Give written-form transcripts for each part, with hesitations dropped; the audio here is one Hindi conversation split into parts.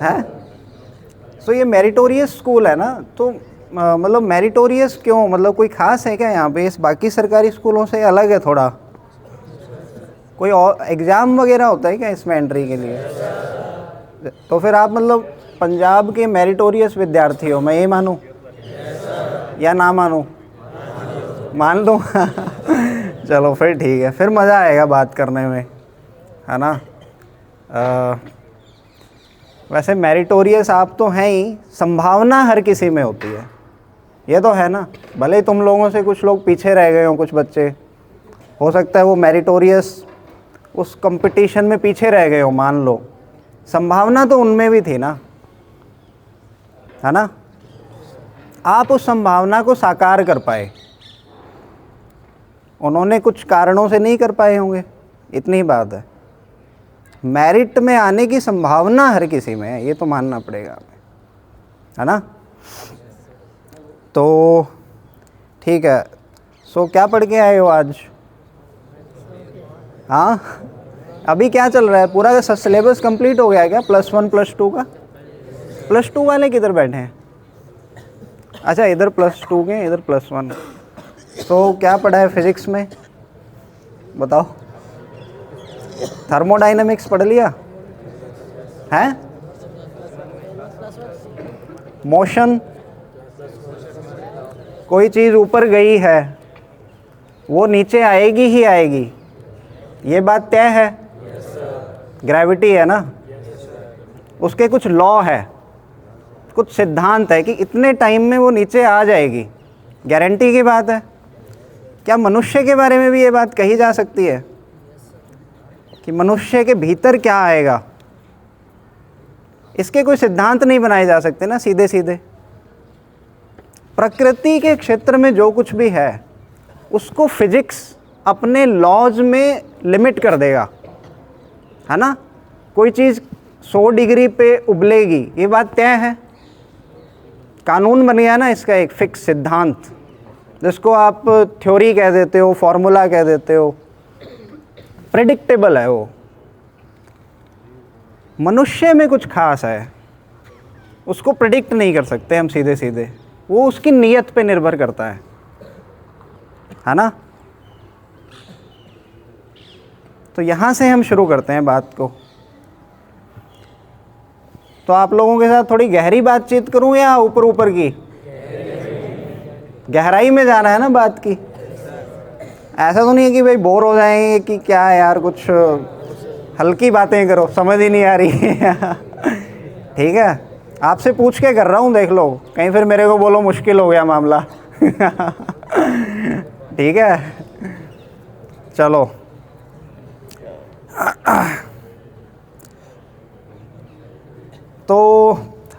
है। सो ये मेरिटोरियस स्कूल है ना, तो मतलब मेरिटोरियस क्यों, मतलब कोई ख़ास है क्या यहाँ पे? इस बाकी सरकारी स्कूलों से अलग है थोड़ा? कोई और एग्ज़ाम वगैरह होता है क्या इसमें एंट्री के लिए? तो फिर आप मतलब पंजाब के मेरिटोरियस विद्यार्थी हो, मैं ये मानूँ या ना मानूँ? मान लो चलो फिर ठीक है, फिर मज़ा आएगा बात करने में, है ना। वैसे मेरिटोरियस आप तो हैं ही, संभावना हर किसी में होती है, ये तो है ना। भले ही तुम लोगों से कुछ लोग पीछे रह गए हों, कुछ बच्चे, हो सकता है वो मेरिटोरियस उस कंपटीशन में पीछे रह गए हो, मान लो, संभावना तो उनमें भी थी ना, है ना। आप उस संभावना को साकार कर पाए, उन्होंने कुछ कारणों से नहीं कर पाए होंगे, इतनी बात है। मेरिट में आने की संभावना हर किसी में है, ये तो मानना पड़ेगा हमें, है ना। तो ठीक है, सो क्या पढ़ के आए हो आज? हाँ, अभी क्या चल रहा है? पूरा सिलेबस कंप्लीट हो गया है क्या +1 +2 का? +2 वाले किधर बैठे हैं? अच्छा, इधर +2 के, इधर +1। तो क्या पढ़ा है फिज़िक्स में, बताओ? थर्मोडाइनमिक्स पढ़ लिया है? मोशन, कोई चीज़ ऊपर गई है वो नीचे आएगी ही आएगी, ये बात तय है। ग्रेविटी है ना, उसके कुछ लॉ है, कुछ सिद्धांत है कि इतने टाइम में वो नीचे आ जाएगी, गारंटी की बात है। क्या मनुष्य के बारे में भी ये बात कही जा सकती है कि मनुष्य के भीतर क्या आएगा? इसके कोई सिद्धांत नहीं बनाए जा सकते ना सीधे सीधे। प्रकृति के क्षेत्र में जो कुछ भी है उसको फिजिक्स अपने लॉज में लिमिट कर देगा, है ना। कोई चीज़ 100 डिग्री पे उबलेगी, ये बात तय है, कानून बन गया ना इसका, एक फिक्स सिद्धांत, जिसको आप थ्योरी कह देते हो, फॉर्मूला कह देते हो, प्रेडिक्टेबल है वो। मनुष्य में कुछ खास है, उसको प्रेडिक्ट नहीं कर सकते हम सीधे सीधे, वो उसकी नीयत पे निर्भर करता है ना। तो यहाँ से हम शुरू करते हैं बात को। तो आप लोगों के साथ थोड़ी गहरी बातचीत करूं या ऊपर ऊपर की? गहराई में जाना है ना बात की। ऐसा तो नहीं है कि भाई बोर हो जाएंगे कि क्या यार, कुछ हल्की बातें करो, समझ ही नहीं आ रही ठीक है, आपसे पूछ के कर रहा हूँ, देख लो, कहीं फिर मेरे को बोलो मुश्किल हो गया मामला ठीक है, चलो। तो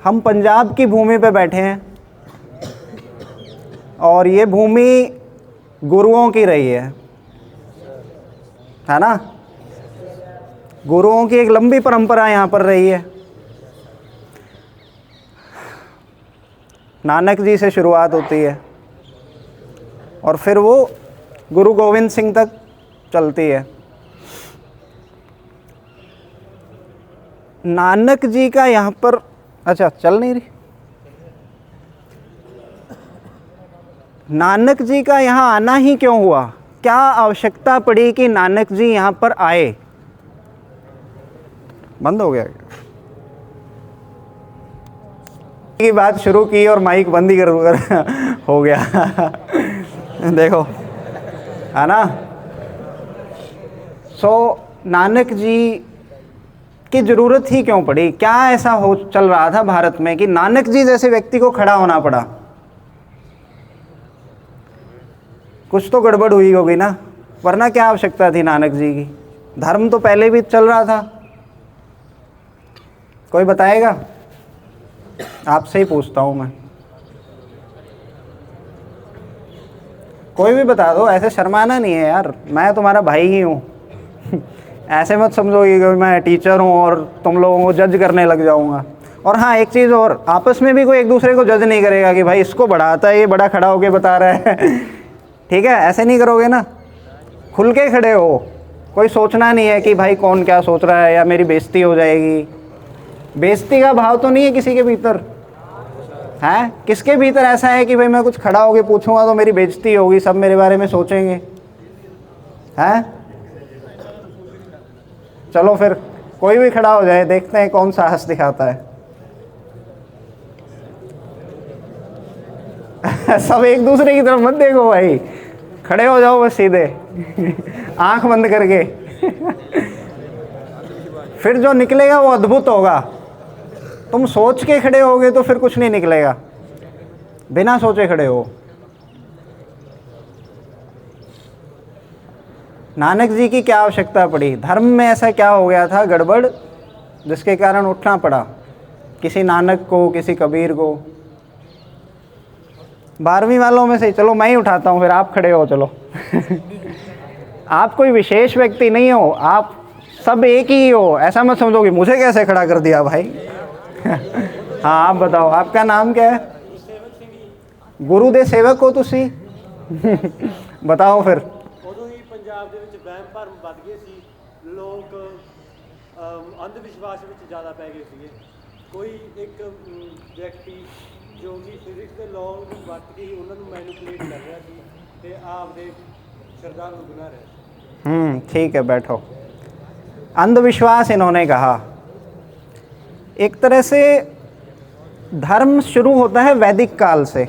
हम पंजाब की भूमि पे बैठे हैं और ये भूमि गुरुओं की रही है ना। गुरुओं की एक लंबी परंपरा यहाँ पर रही है। नानक जी से शुरुआत होती है और फिर वो गुरु गोविंद सिंह तक चलती है। नानक जी का यहाँ पर, अच्छा चल नहीं रही, नानक जी का यहाँ आना ही क्यों हुआ? क्या आवश्यकता पड़ी कि नानक जी यहाँ पर आए? बंद हो गया की बात शुरू की और माइक बंद ही कर हो गया देखो, है ना। सो नानक जी की ज़रूरत ही क्यों पड़ी? क्या ऐसा हो चल रहा था भारत में कि नानक जी जैसे व्यक्ति को खड़ा होना पड़ा? कुछ तो गड़बड़ हुई होगी ना, वरना क्या आवश्यकता थी नानक जी की? धर्म तो पहले भी चल रहा था। कोई बताएगा? आपसे ही पूछता हूँ मैं, कोई भी बता दो, ऐसे शर्माना नहीं है यार, मैं तुम्हारा भाई ही हूँ ऐसे मत समझो कि मैं टीचर हूँ और तुम लोगों को जज करने लग जाऊँगा। और हाँ, एक चीज़ और, आपस में भी कोई एक दूसरे को जज नहीं करेगा कि भाई इसको बड़ा आता है, ये बड़ा खड़ा होके बता रहा है ठीक है, ऐसे नहीं करोगे ना, खुल के खड़े हो। कोई सोचना नहीं है कि भाई कौन क्या सोच रहा है या मेरी बेइज्जती हो जाएगी बेइज्जती का भाव तो नहीं है किसी के भीतर? है किसके भीतर ऐसा है कि भाई मैं कुछ खड़ा होके पूछूंगा तो मेरी बेइज्जती होगी, सब मेरे बारे में सोचेंगे? है? चलो फिर कोई भी खड़ा हो जाए, देखते हैं कौन साहस दिखाता है। सब एक दूसरे की तरफ मत देखो भाई, खड़े हो जाओ बस सीधे आंख बंद करके। फिर जो निकलेगा वो अद्भुत होगा। तुम सोच के खड़े होगे तो फिर कुछ नहीं निकलेगा, बिना सोचे खड़े हो। नानक जी की क्या आवश्यकता पड़ी? धर्म में ऐसा क्या हो गया था गड़बड़ जिसके कारण उठना पड़ा किसी नानक को, किसी कबीर को? 12वीं वालों में से चलो मैं ही उठाता हूँ, फिर आप खड़े हो चलो। आप कोई विशेष व्यक्ति नहीं हो, आप सब एक ही हो। ऐसा मत समझो कि मुझे कैसे खड़ा कर दिया भाई। हाँ आप बताओ, आपका नाम क्या है? गुरु दे सेवक हो तुसी? बताओ फिर। ਉਦੋਂ ਹੀ ਪੰਜਾਬ ਦੇ ਵਿੱਚ ਵਹਿਮ ਭਰਮ ਵੱਧ ਗਏ ਸੀ, ਲੋਕ ਅੰਧ ਵਿਸ਼ਵਾਸ ਵਿੱਚ ਜ਼ਿਆਦਾ ਪੈ ਗਏ ਸੀਗੇ। ਕੋਈ ਇੱਕ ਵਿਅਕਤੀ ਜੋ ਕਿ ਫਿਜ਼ਿਕਸ ਦੇ ਲਾਅ ਨੂੰ ਵਰਤ ਕੇ ਹੀ ਉਹਨਾਂ ਨੂੰ ਮੈਨੀਪੂਲੇਟ ਕਰ ਰਿਹਾ ਸੀ ਤੇ ਆਪਦੇ ਸ਼ਰਧਾ ਨੂੰ ਬਣਾ ਰਿਹਾ ਸੀ। ठीक है, बैठो। अंधविश्वास इन्होंने कहा। एक तरह से धर्म शुरू होता है वैदिक काल से,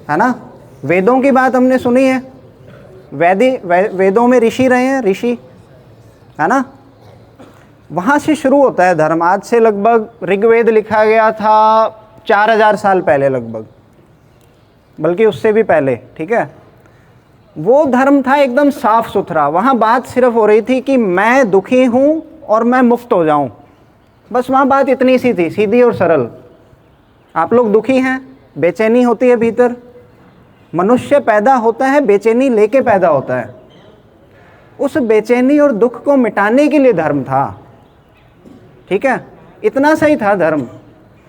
है ना? वेदों की बात हमने सुनी है, वेदों में ऋषि रहे हैं, ऋषि, है ना? वहाँ से शुरू होता है धर्म। आज से लगभग ऋग्वेद लिखा गया था 4000 साल पहले लगभग, बल्कि उससे भी पहले, ठीक है? वो धर्म था एकदम साफ सुथरा। वहाँ बात सिर्फ हो रही थी कि मैं दुखी हूँ और मैं मुक्त हो जाऊँ, बस वहाँ बात इतनी सी थी, सीधी और सरल। आप लोग दुखी हैं, बेचैनी होती है भीतर, मनुष्य पैदा होता है बेचैनी लेके पैदा होता है। उस बेचैनी और दुख को मिटाने के लिए धर्म था, ठीक है? इतना सही था धर्म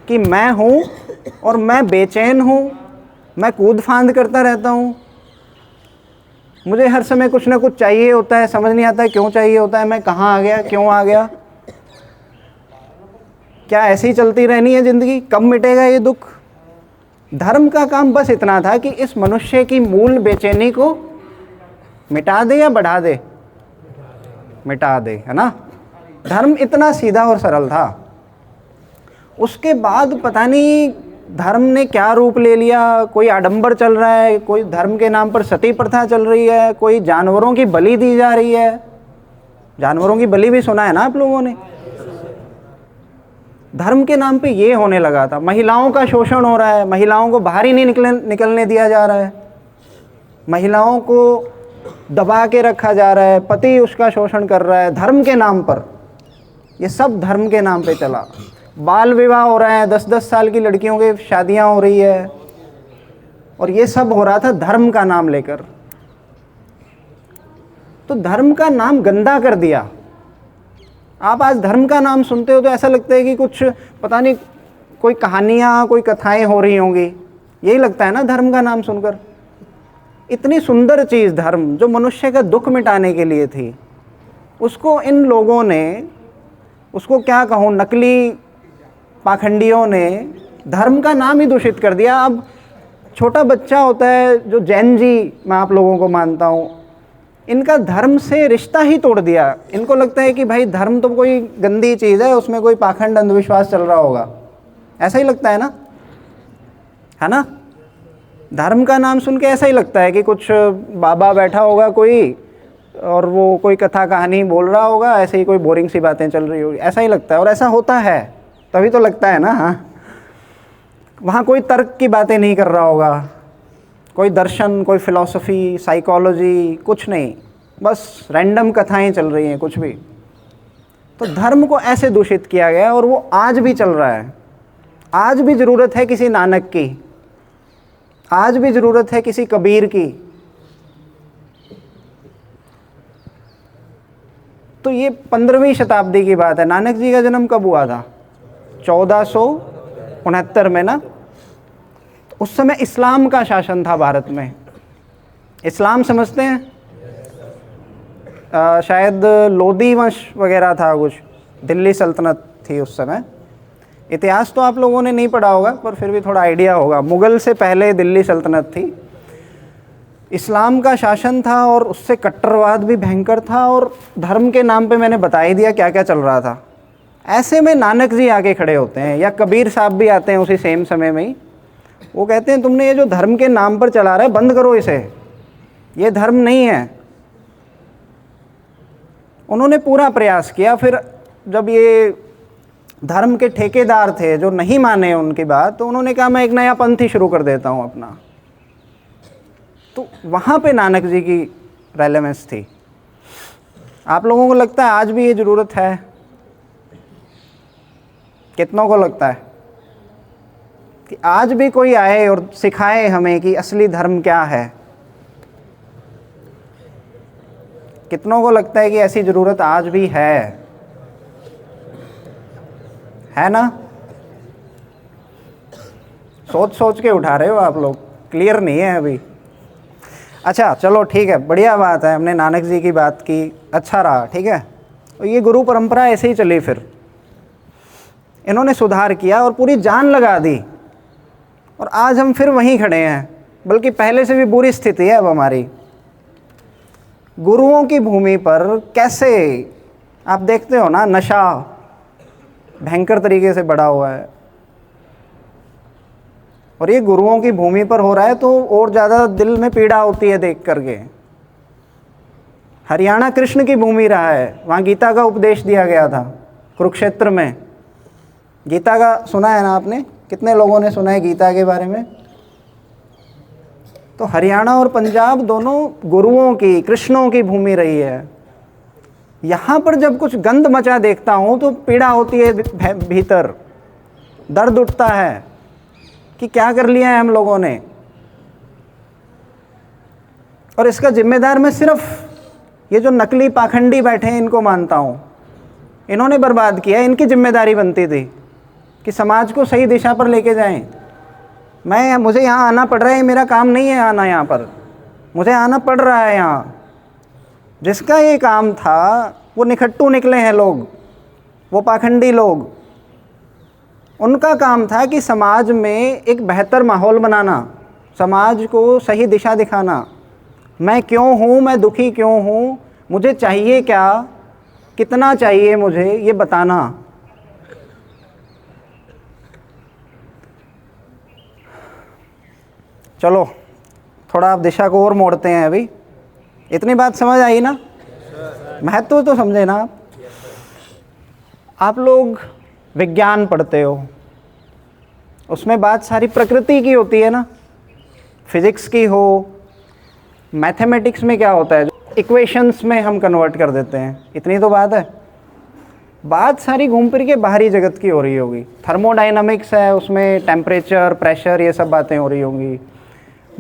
कि मैं हूँ और मैं बेचैन हूँ, मैं कूद फांद करता रहता हूँ, मुझे हर समय कुछ ना कुछ चाहिए होता है, समझ नहीं आता है क्यों चाहिए होता है, मैं कहाँ आ गया, क्यों आ गया? क्या ऐसे ही चलती रहनी है ज़िंदगी? कब मिटेगा ये दुख? धर्म का काम बस इतना था कि इस मनुष्य की मूल बेचैनी को मिटा दे या बढ़ा दे? मिटा दे, है ना? धर्म इतना सीधा और सरल था। उसके बाद पता नहीं धर्म ने क्या रूप ले लिया। कोई आडंबर चल रहा है, कोई धर्म के नाम पर सती प्रथा चल रही है, कोई जानवरों की बलि दी जा रही है। जानवरों की बलि भी सुना है ना आप लोगों ने? धर्म के नाम पे ये होने लगा था। महिलाओं का शोषण हो रहा है, महिलाओं को बाहर ही नहीं निकलने दिया जा रहा है, महिलाओं को दबा के रखा जा रहा है, पति उसका शोषण कर रहा है धर्म के नाम पर। ये सब धर्म के नाम पे चला। बाल विवाह हो रहा है, 10-10 साल की लड़कियों की शादियां हो रही है, और ये सब हो रहा था धर्म का नाम लेकर। तो धर्म का नाम गंदा कर दिया। आप आज धर्म का नाम सुनते हो तो ऐसा लगता है कि कुछ पता नहीं कोई कहानियाँ, कोई कथाएं हो रही होंगी, यही लगता है ना धर्म का नाम सुनकर। इतनी सुंदर चीज़ धर्म, जो मनुष्य का दुख मिटाने के लिए थी, उसको इन लोगों ने, उसको क्या कहूँ, नकली पाखंडियों ने धर्म का नाम ही दूषित कर दिया। अब छोटा बच्चा होता है जो जैन जी, मैं आप लोगों को मानता हूँ, इनका धर्म से रिश्ता ही तोड़ दिया। इनको लगता है कि भाई धर्म तो कोई गंदी चीज़ है, उसमें कोई पाखंड अंधविश्वास चल रहा होगा, ऐसा ही लगता है ना, है ना? धर्म का नाम सुन के ऐसा ही लगता है कि कुछ बाबा बैठा होगा कोई और वो कोई कथा कहानी बोल रहा होगा, ऐसे ही कोई बोरिंग सी बातें चल रही होगी, ऐसा ही लगता है। और ऐसा होता है, तभी तो लगता है ना। हाँ, वहाँ कोई तर्क की बातें नहीं कर रहा होगा, कोई दर्शन, कोई फिलॉसफी, साइकोलॉजी, कुछ नहीं, बस रैंडम कथाएं चल रही हैं, कुछ भी। तो धर्म को ऐसे दूषित किया गया और वो आज भी चल रहा है। आज भी ज़रूरत है किसी नानक की, आज भी ज़रूरत है किसी कबीर की। तो ये 15वीं शताब्दी की बात है। नानक जी का जन्म कब हुआ था? 1469 में ना। उस समय इस्लाम का शासन था भारत में। इस्लाम समझते हैं? शायद लोधी वंश वगैरह था कुछ, दिल्ली सल्तनत थी उस समय, इतिहास तो आप लोगों ने नहीं पढ़ा होगा, पर फिर भी थोड़ा आइडिया होगा। मुग़ल से पहले दिल्ली सल्तनत थी, इस्लाम का शासन था और उससे कट्टरवाद भी भयंकर था, और धर्म के नाम पे मैंने बता ही दिया क्या क्या चल रहा था। ऐसे में नानक जी आके खड़े होते हैं, या कबीर साहब भी आते हैं उसी सेम समय में ही। वो कहते हैं तुमने ये जो धर्म के नाम पर चला रहा है बंद करो इसे, ये धर्म नहीं है। उन्होंने पूरा प्रयास किया। फिर जब ये धर्म के ठेकेदार थे जो नहीं माने उनकी बात, तो उन्होंने कहा मैं एक नया पंथ ही शुरू कर देता हूँ अपना। तो वहाँ पे नानक जी की रेलेवेंस थी। आप लोगों को लगता है आज भी ये ज़रूरत है? कितनों को लगता है कि आज भी कोई आए और सिखाए हमें कि असली धर्म क्या है? कितनों को लगता है कि ऐसी ज़रूरत आज भी है ना? सोच सोच के उठा रहे हो आप लोग, क्लियर नहीं है अभी। अच्छा चलो ठीक है, बढ़िया बात है, हमने नानक जी की बात की, अच्छा रहा, ठीक है। और ये गुरु परंपरा ऐसे ही चली, फिर इन्होंने सुधार किया और पूरी जान लगा दी, और आज हम फिर वहीं खड़े हैं, बल्कि पहले से भी बुरी स्थिति है अब हमारी। गुरुओं की भूमि पर कैसे आप देखते हो ना, नशा भयंकर तरीके से बढ़ा हुआ है, और ये गुरुओं की भूमि पर हो रहा है तो और ज़्यादा दिल में पीड़ा होती है देख करके। हरियाणा कृष्ण की भूमि रहा है, वहाँ गीता का उपदेश दिया गया था कुरुक्षेत्र में। गीता का सुना है ना आपने? कितने लोगों ने सुना है गीता के बारे में? तो हरियाणा और पंजाब दोनों गुरुओं की, कृष्णों की भूमि रही है। यहाँ पर जब कुछ गंद मचा देखता हूँ तो पीड़ा होती है भीतर, दर्द उठता है कि क्या कर लिया है हम लोगों ने। और इसका जिम्मेदार मैं सिर्फ ये जो नकली पाखंडी बैठे हैं इनको मानता हूँ। इन्होंने बर्बाद किया, इनकी जिम्मेदारी बनती थी कि समाज को सही दिशा पर लेके जाएं। मुझे यहाँ आना पड़ रहा है, मेरा काम नहीं है आना यहाँ पर, मुझे आना पड़ रहा है यहाँ। जिसका ये काम था वो निखट्टू निकले हैं लोग, वो पाखंडी लोग। उनका काम था कि समाज में एक बेहतर माहौल बनाना, समाज को सही दिशा दिखाना। मैं क्यों हूँ, मैं दुखी क्यों हूँ, मुझे चाहिए क्या, कितना चाहिए मुझे, ये बताना। चलो थोड़ा आप दिशा को और मोड़ते हैं। अभी इतनी बात समझ आई ना? महत्व तो समझे ना आप लोग विज्ञान पढ़ते हो, उसमें बात सारी प्रकृति की होती है ना, फिजिक्स की हो। मैथमेटिक्स में क्या होता है, इक्वेशंस में हम कन्वर्ट कर देते हैं, इतनी तो बात है। बात सारी घूम फिर के बाहरी जगत की हो रही होगी। थर्मोडायनामिक्स है, उसमें टेम्परेचर, प्रेशर, ये सब बातें हो रही होंगी।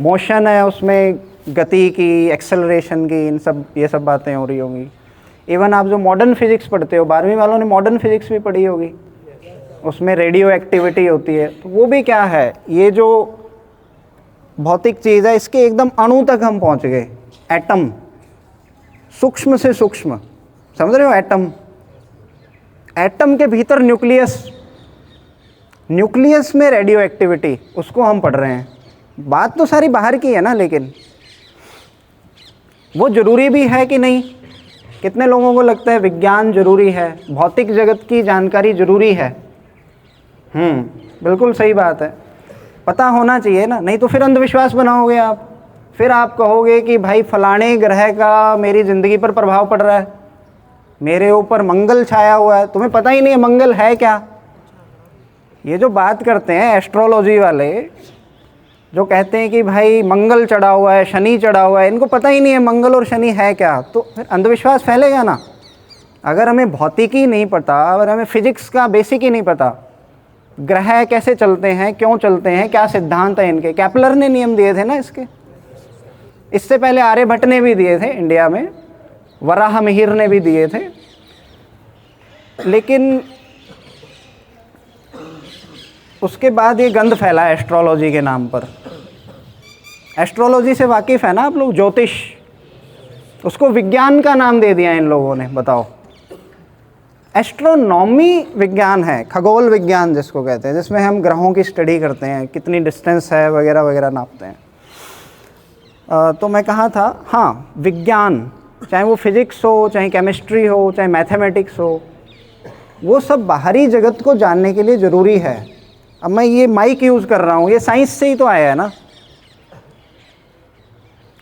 मोशन है, उसमें गति की, एक्सेलरेशन की, ये सब बातें हो रही होंगी। इवन आप जो मॉडर्न फिजिक्स पढ़ते हो, 12वीं वालों ने मॉडर्न फिजिक्स भी पढ़ी होगी, उसमें रेडियो एक्टिविटी होती है। तो वो भी क्या है, ये जो भौतिक चीज़ है इसके एकदम अणु तक हम पहुंच गए। एटम, सूक्ष्म से सूक्ष्म, समझ रहे हो? एटम के भीतर न्यूक्लियस, न्यूक्लियस में रेडियो एक्टिविटी, उसको हम पढ़ रहे हैं। बात तो सारी बाहर की है ना, लेकिन वो ज़रूरी भी है कि नहीं? कितने लोगों को लगता है विज्ञान ज़रूरी है, भौतिक जगत की जानकारी ज़रूरी है? बिल्कुल सही बात है, पता होना चाहिए ना, नहीं तो फिर अंधविश्वास बनाओगे आप। फिर आप कहोगे कि भाई फलाने ग्रह का मेरी ज़िंदगी पर प्रभाव पड़ रहा है, मेरे ऊपर मंगल छाया हुआ है, तुम्हें पता ही नहीं है मंगल है क्या। ये जो बात करते हैं एस्ट्रोलॉजी वाले, जो कहते हैं कि भाई मंगल चढ़ा हुआ है, शनि चढ़ा हुआ है, इनको पता ही नहीं है मंगल और शनि है क्या, तो फिर अंधविश्वास फैलेगा ना। अगर हमें भौतिकी नहीं पता, अगर हमें फिजिक्स का बेसिक ही नहीं पता, ग्रह कैसे चलते हैं, क्यों चलते हैं, क्या सिद्धांत है इनके, कैपलर ने नियम दिए थे ना इसके, इससे पहले आर्यभट्ट ने भी दिए थे इंडिया में, वराह मिहिर ने भी दिए थे। लेकिन उसके बाद ये गंद फैला एस्ट्रोलॉजी के नाम पर। एस्ट्रोलॉजी से वाकिफ़ है ना आप लोग? ज्योतिष, उसको विज्ञान का नाम दे दिया इन लोगों ने, बताओ। एस्ट्रोनॉमी विज्ञान है, खगोल विज्ञान जिसको कहते हैं, जिसमें हम ग्रहों की स्टडी करते हैं, कितनी डिस्टेंस है वगैरह वगैरह नापते हैं। तो मैं कहा था, हाँ विज्ञान, चाहे वो फिज़िक्स हो, चाहे केमिस्ट्री हो, चाहे मैथमेटिक्स हो, वो सब बाहरी जगत को जानने के लिए ज़रूरी है। अब मैं ये माइक यूज़ कर रहा हूँ, ये साइंस से ही तो आया है ना।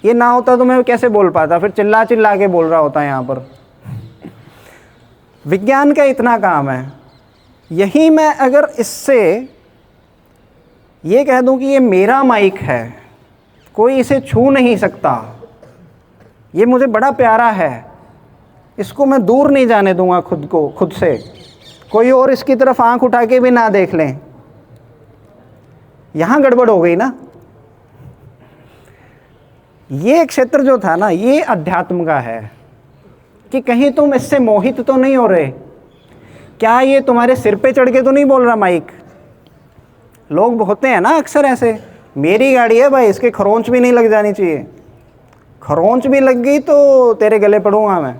ये ना होता तो मैं कैसे बोल पाता, फिर चिल्ला चिल्ला के बोल रहा होता यहाँ पर। विज्ञान का इतना काम है। यही मैं अगर इससे ये कह दूं कि ये मेरा माइक है, कोई इसे छू नहीं सकता, ये मुझे बड़ा प्यारा है, इसको मैं दूर नहीं जाने दूंगा खुद से, कोई और इसकी तरफ आंख उठा के भी ना देख लें, यहाँ गड़बड़ हो गई ना। ये क्षेत्र जो था ना, ये अध्यात्म का है कि कहीं तुम इससे मोहित तो नहीं हो रहे। क्या ये तुम्हारे सिर पे चढ़ के तो नहीं बोल रहा माइक? लोग होते हैं ना अक्सर ऐसे, मेरी गाड़ी है भाई, इसके खरोंच भी नहीं लग जानी चाहिए, खरोंच भी लग गई तो तेरे गले पड़ूंगा मैं।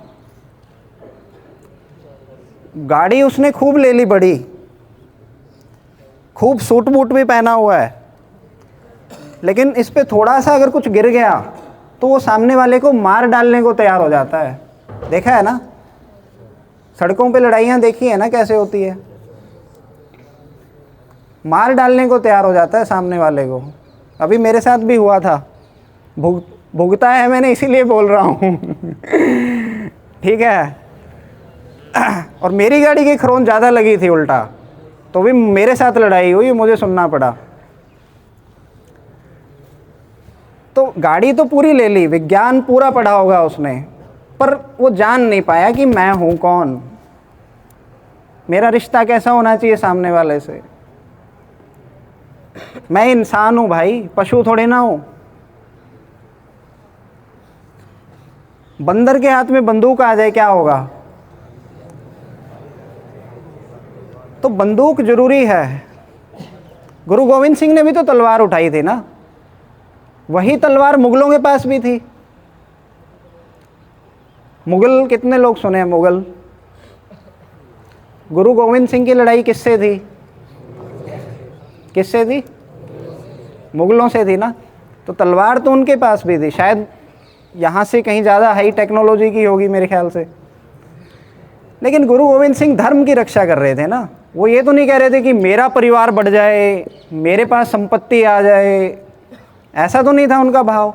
गाड़ी उसने खूब ले ली बड़ी, खूब सूट बूट भी पहना हुआ है, लेकिन इस पे थोड़ा सा अगर कुछ गिर गया तो वो सामने वाले को मार डालने को तैयार हो जाता है। देखा है ना, सड़कों पे लड़ाइयाँ देखी है ना कैसे होती है, मार डालने को तैयार हो जाता है सामने वाले को। अभी मेरे साथ भी हुआ था, भुगता है मैंने, इसीलिए बोल रहा हूँ। ठीक है। और मेरी गाड़ी की खरोंच ज़्यादा लगी थी उल्टा, तो भी मेरे साथ लड़ाई हुई, मुझे सुनना पड़ा। तो गाड़ी तो पूरी ले ली, विज्ञान पूरा पढ़ा होगा उसने, पर वो जान नहीं पाया कि मैं हूँ कौन, मेरा रिश्ता कैसा होना चाहिए सामने वाले से। मैं इंसान हूँ भाई, पशु थोड़े ना हूँ। बंदर के हाथ में बंदूक आ जाए क्या होगा? तो बंदूक जरूरी है। गुरु गोविंद सिंह ने भी तो तलवार उठाई थी ना, वही तलवार मुगलों के पास भी थी। मुगल कितने लोग सुने हैं? मुगल, गुरु गोविंद सिंह की लड़ाई किससे थी? किससे थी? मुगलों से थी ना। तो तलवार तो उनके पास भी थी, शायद यहाँ से कहीं ज़्यादा हाई टेक्नोलॉजी की होगी मेरे ख्याल से। लेकिन गुरु गोविंद सिंह धर्म की रक्षा कर रहे थे ना, वो ये तो नहीं कह रहे थे कि मेरा परिवार बढ़ जाए, मेरे पास संपत्ति आ जाए, ऐसा तो नहीं था उनका भाव।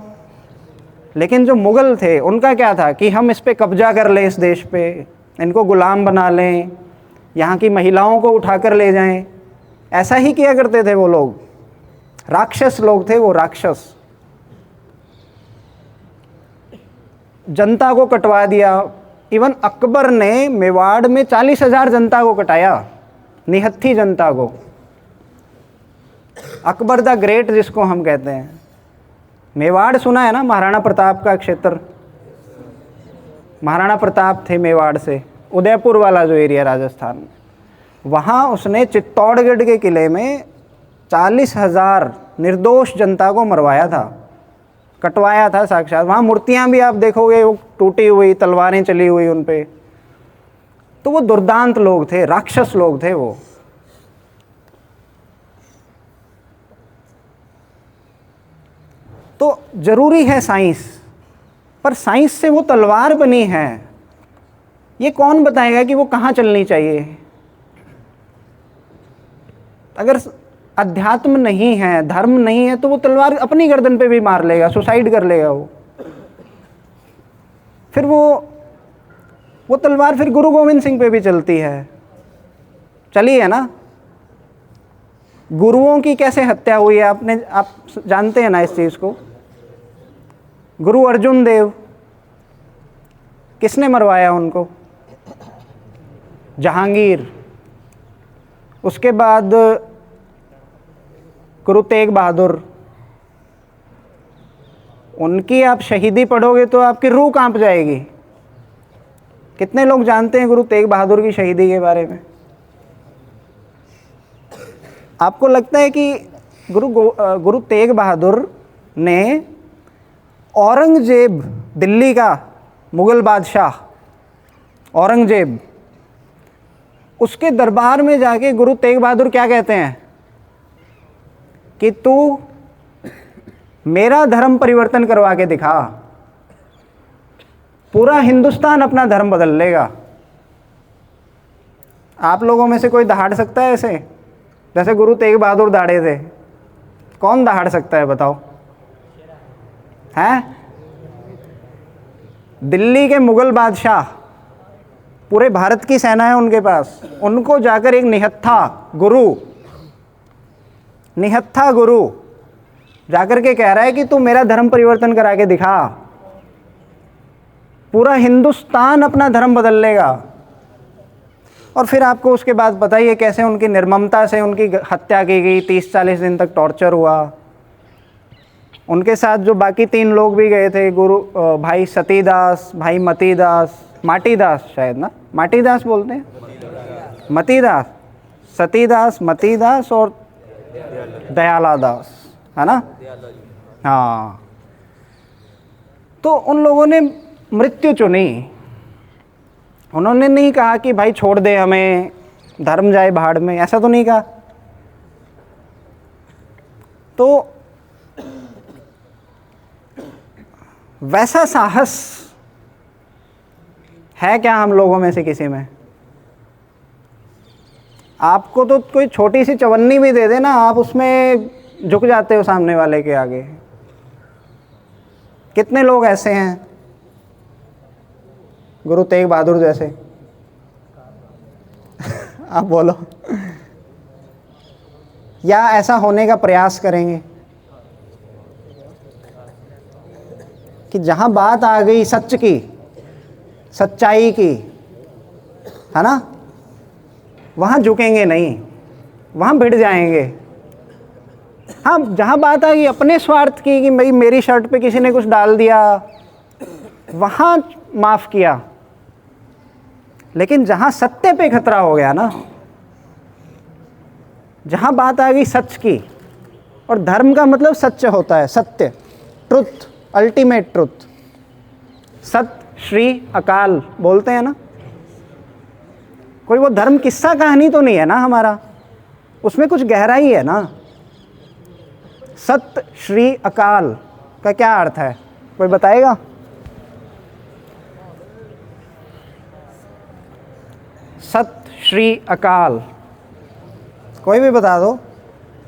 लेकिन जो मुगल थे उनका क्या था कि हम इस पे कब्जा कर लें, इस देश पे, इनको गुलाम बना लें, यहाँ की महिलाओं को उठाकर ले जाएं। ऐसा ही किया करते थे वो लोग, राक्षस लोग थे वो, राक्षस। जनता को कटवा दिया। इवन अकबर ने मेवाड़ में 40,000 जनता को कटाया, निहत्थी जनता को। अकबर द ग्रेट जिसको हम कहते हैं। मेवाड़ सुना है ना, महाराणा प्रताप का क्षेत्र। महाराणा प्रताप थे मेवाड़ से, उदयपुर वाला जो एरिया राजस्थान में, वहाँ उसने चित्तौड़गढ़ के किले में 40,000 निर्दोष जनता को मरवाया था, कटवाया था साक्षात। वहाँ मूर्तियाँ भी आप देखोगे वो टूटी हुई, तलवारें चली हुई उन पे। तो वो दुर्दांत लोग थे, राक्षस लोग थे वो। तो जरूरी है साइंस, पर साइंस से वो तलवार बनी है, ये कौन बताएगा कि वो कहाँ चलनी चाहिए? अगर अध्यात्म नहीं है, धर्म नहीं है, तो वो तलवार अपनी गर्दन पे भी मार लेगा, सुसाइड कर लेगा वो। फिर वो तलवार फिर गुरु गोविंद सिंह पे भी चलती है, चली है ना। गुरुओं की कैसे हत्या हुई है आप जानते हैं ना इस चीज़ को। गुरु अर्जुन देव, किसने मरवाया उनको? जहांगीर। उसके बाद गुरु तेग बहादुर, उनकी आप शहीदी पढ़ोगे तो आपकी रूह कांप जाएगी। कितने लोग जानते हैं गुरु तेग बहादुर की शहीदी के बारे में? आपको लगता है कि गुरु तेग बहादुर ने औरंगजेब, दिल्ली का मुगल बादशाह औरंगजेब, उसके दरबार में जाके गुरु तेग बहादुर क्या कहते हैं कि तू मेरा धर्म परिवर्तन करवा के दिखा, पूरा हिंदुस्तान अपना धर्म बदल लेगा। आप लोगों में से कोई दहाड़ सकता है ऐसे, जैसे गुरु तेग बहादुर दाड़े थे? कौन दहाड़ सकता है बताओ? हैं? दिल्ली के मुगल बादशाह, पूरे भारत की सेना है उनके पास, उनको जाकर एक निहत्था गुरु जाकर के कह रहा है कि तू मेरा धर्म परिवर्तन करा के दिखा, पूरा हिंदुस्तान अपना धर्म बदल लेगा। और फिर आपको उसके बाद पता ही है कैसे उनकी निर्ममता से उनकी हत्या की गई, 30-40 दिन तक टॉर्चर हुआ। उनके साथ जो बाकी 3 लोग भी गए थे, गुरु भाई सतीदास, भाई मतीदास, माटीदास शायद ना, माटीदास बोलते हैं, मतीदास, सतीदास, मतीदास और दयाला दास, है ना? हाँ, तो उन लोगों ने मृत्यु चुनी। उन्होंने नहीं कहा कि भाई छोड़ दे हमें, धर्म जाए भाड़ में, ऐसा तो नहीं कहा। तो वैसा साहस है क्या हम लोगों में से किसी में? आपको तो कोई छोटी सी चवन्नी भी दे दे ना, आप उसमें झुक जाते हो सामने वाले के आगे। कितने लोग ऐसे हैं गुरु तेग बहादुर जैसे? आप बोलो। या ऐसा होने का प्रयास करेंगे कि जहां बात आ गई सच की, सच्चाई की, है ना, वहां झुकेंगे नहीं, वहां भिड़ जाएंगे। हाँ, जहां बात आ गई अपने स्वार्थ की कि भाई मेरी शर्ट पे किसी ने कुछ डाल दिया, वहां माफ किया। लेकिन जहां सत्य पे खतरा हो गया ना, जहां बात आ गई सच की, और धर्म का मतलब सत्य होता है, सत्य, ट्रुथ, अल्टीमेट ट्रुथ। सत श्री अकाल बोलते हैं ना, कोई वो धर्म किस्सा कहानी तो नहीं है ना हमारा, उसमें कुछ गहराई है ना। सत श्री अकाल का क्या अर्थ है, कोई बताएगा? सत श्री अकाल, कोई भी बता दो।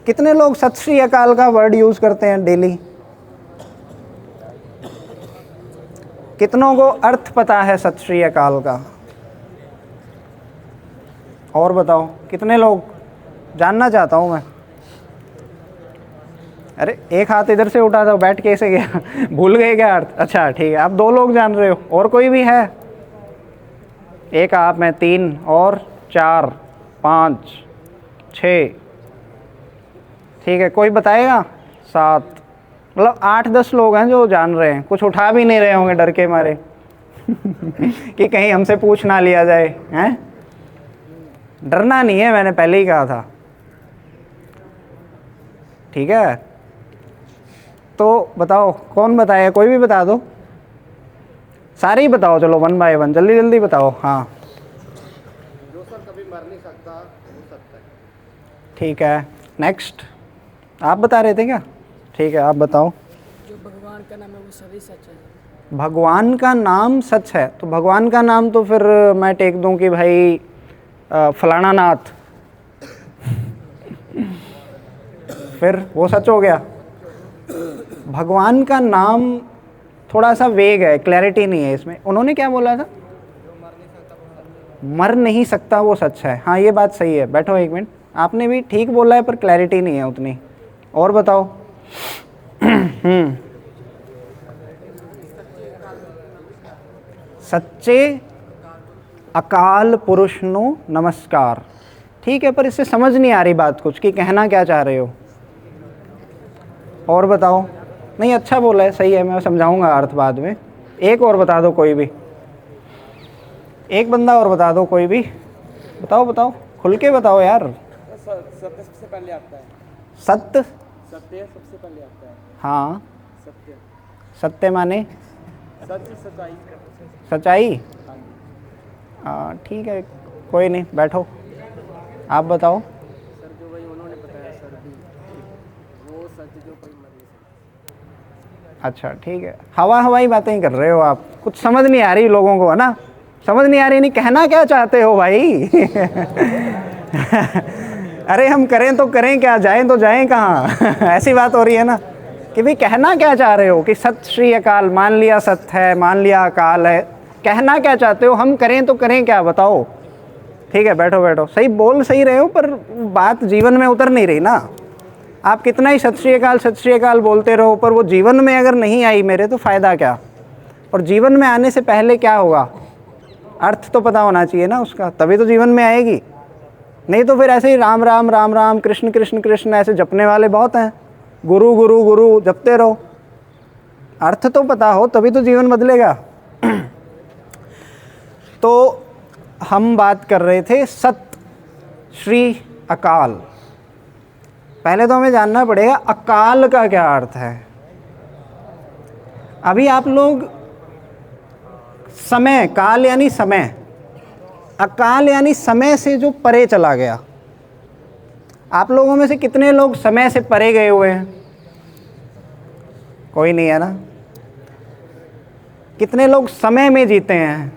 कितने लोग सत श्री अकाल का वर्ड यूज करते हैं डेली? कितनों को अर्थ पता है सत श्री अकाल का? और बताओ कितने लोग? जानना चाहता हूं मैं। अरे एक हाथ इधर से उठा था, बैठ कैसे गया? भूल गए क्या अर्थ? अच्छा ठीक है, आप 2 लोग जान रहे हो, और कोई भी है? एक आप, मैं 3 और 4 5 6, ठीक है, कोई बताएगा? 7, मतलब 8-10 लोग हैं जो जान रहे हैं। कुछ उठा भी नहीं रहे होंगे डर के मारे कि कहीं हमसे पूछ ना लिया जाए, हैं? डरना नहीं है, मैंने पहले ही कहा था, ठीक है? तो बताओ कौन बताएगा, कोई भी बता दो, सारे ही बताओ, चलो 1 बाय 1 जल्दी जल्दी बताओ। हाँ, जो सर कभी मर नहीं सकता वो सत्य है। ठीक है, नेक्स्ट। आप बता रहे थे क्या? ठीक है, आप बताओ। जो भगवान का नाम है वो सभी सच है। भगवान का नाम सच है, तो भगवान का नाम तो फिर मैं टेक दूं कि भाई फलाना नाथ, फिर वो सच हो गया। भगवान का नाम थोड़ा सा वेग है, क्लैरिटी नहीं है इसमें। उन्होंने क्या बोला था? मर नहीं सकता वो सच है। हाँ, ये बात सही है। बैठो एक मिनट, आपने भी ठीक बोला है पर क्लैरिटी नहीं है उतनी। और बताओ। सच्चे अकाल पुरुष नु नमस्कार। ठीक है, पर इससे समझ नहीं आ रही बात कुछ कि कहना क्या चाह रहे हो। और बताओ। नहीं, अच्छा बोला है, सही है, मैं समझाऊंगा अर्थ बाद में। एक और बता दो कोई भी, एक बंदा और बता दो कोई भी। बताओ बताओ, खुल के बताओ यार। सत्य सबसे पहले आता है। सत्य? सत्य सबसे पहले आता है। हाँ, सत्य, सत्य माने सच, सच्चाई। सच्चाई। ठीक है, कोई नहीं, बैठो, आप बताओ। सर जो वही उन्होंने बताया सर भी, वो सच जो कोई मर नहीं सकता। अच्छा ठीक है, हवा हवाई बातें ही कर रहे हो आप, कुछ समझ नहीं आ रही लोगों को, है ना? समझ नहीं आ रही, नहीं कहना क्या चाहते हो भाई? अरे हम करें तो करें क्या, जाएं तो जाएं कहाँ? ऐसी बात हो रही है ना कि भाई कहना क्या चाह रहे हो कि सत श्री अकाल, मान लिया सत्य है, मान लिया अकाल है, कहना क्या चाहते हो? हम करें तो करें क्या, बताओ? ठीक है, बैठो बैठो, सही बोल सही रहे हो, पर बात जीवन में उतर नहीं रही ना। आप कितना ही सत श्री अकाल बोलते रहो, पर वो जीवन में अगर नहीं आई मेरे, तो फ़ायदा क्या? और जीवन में आने से पहले क्या होगा, अर्थ तो पता होना चाहिए ना उसका, तभी तो जीवन में आएगी। नहीं तो फिर ऐसे ही राम राम राम राम, कृष्ण कृष्ण कृष्ण ऐसे जपने वाले बहुत हैं, गुरु गुरु गुरु जपते रहो, अर्थ तो पता हो तभी तो जीवन बदलेगा। तो हम बात कर रहे थे सत श्री अकाल। पहले तो हमें जानना पड़ेगा अकाल का क्या अर्थ है। अभी आप लोग समय, काल यानी समय, अकाल यानी समय से जो परे चला गया। आप लोगों में से कितने लोग समय से परे गए हुए हैं? कोई नहीं है ना? कितने लोग समय में जीते हैं?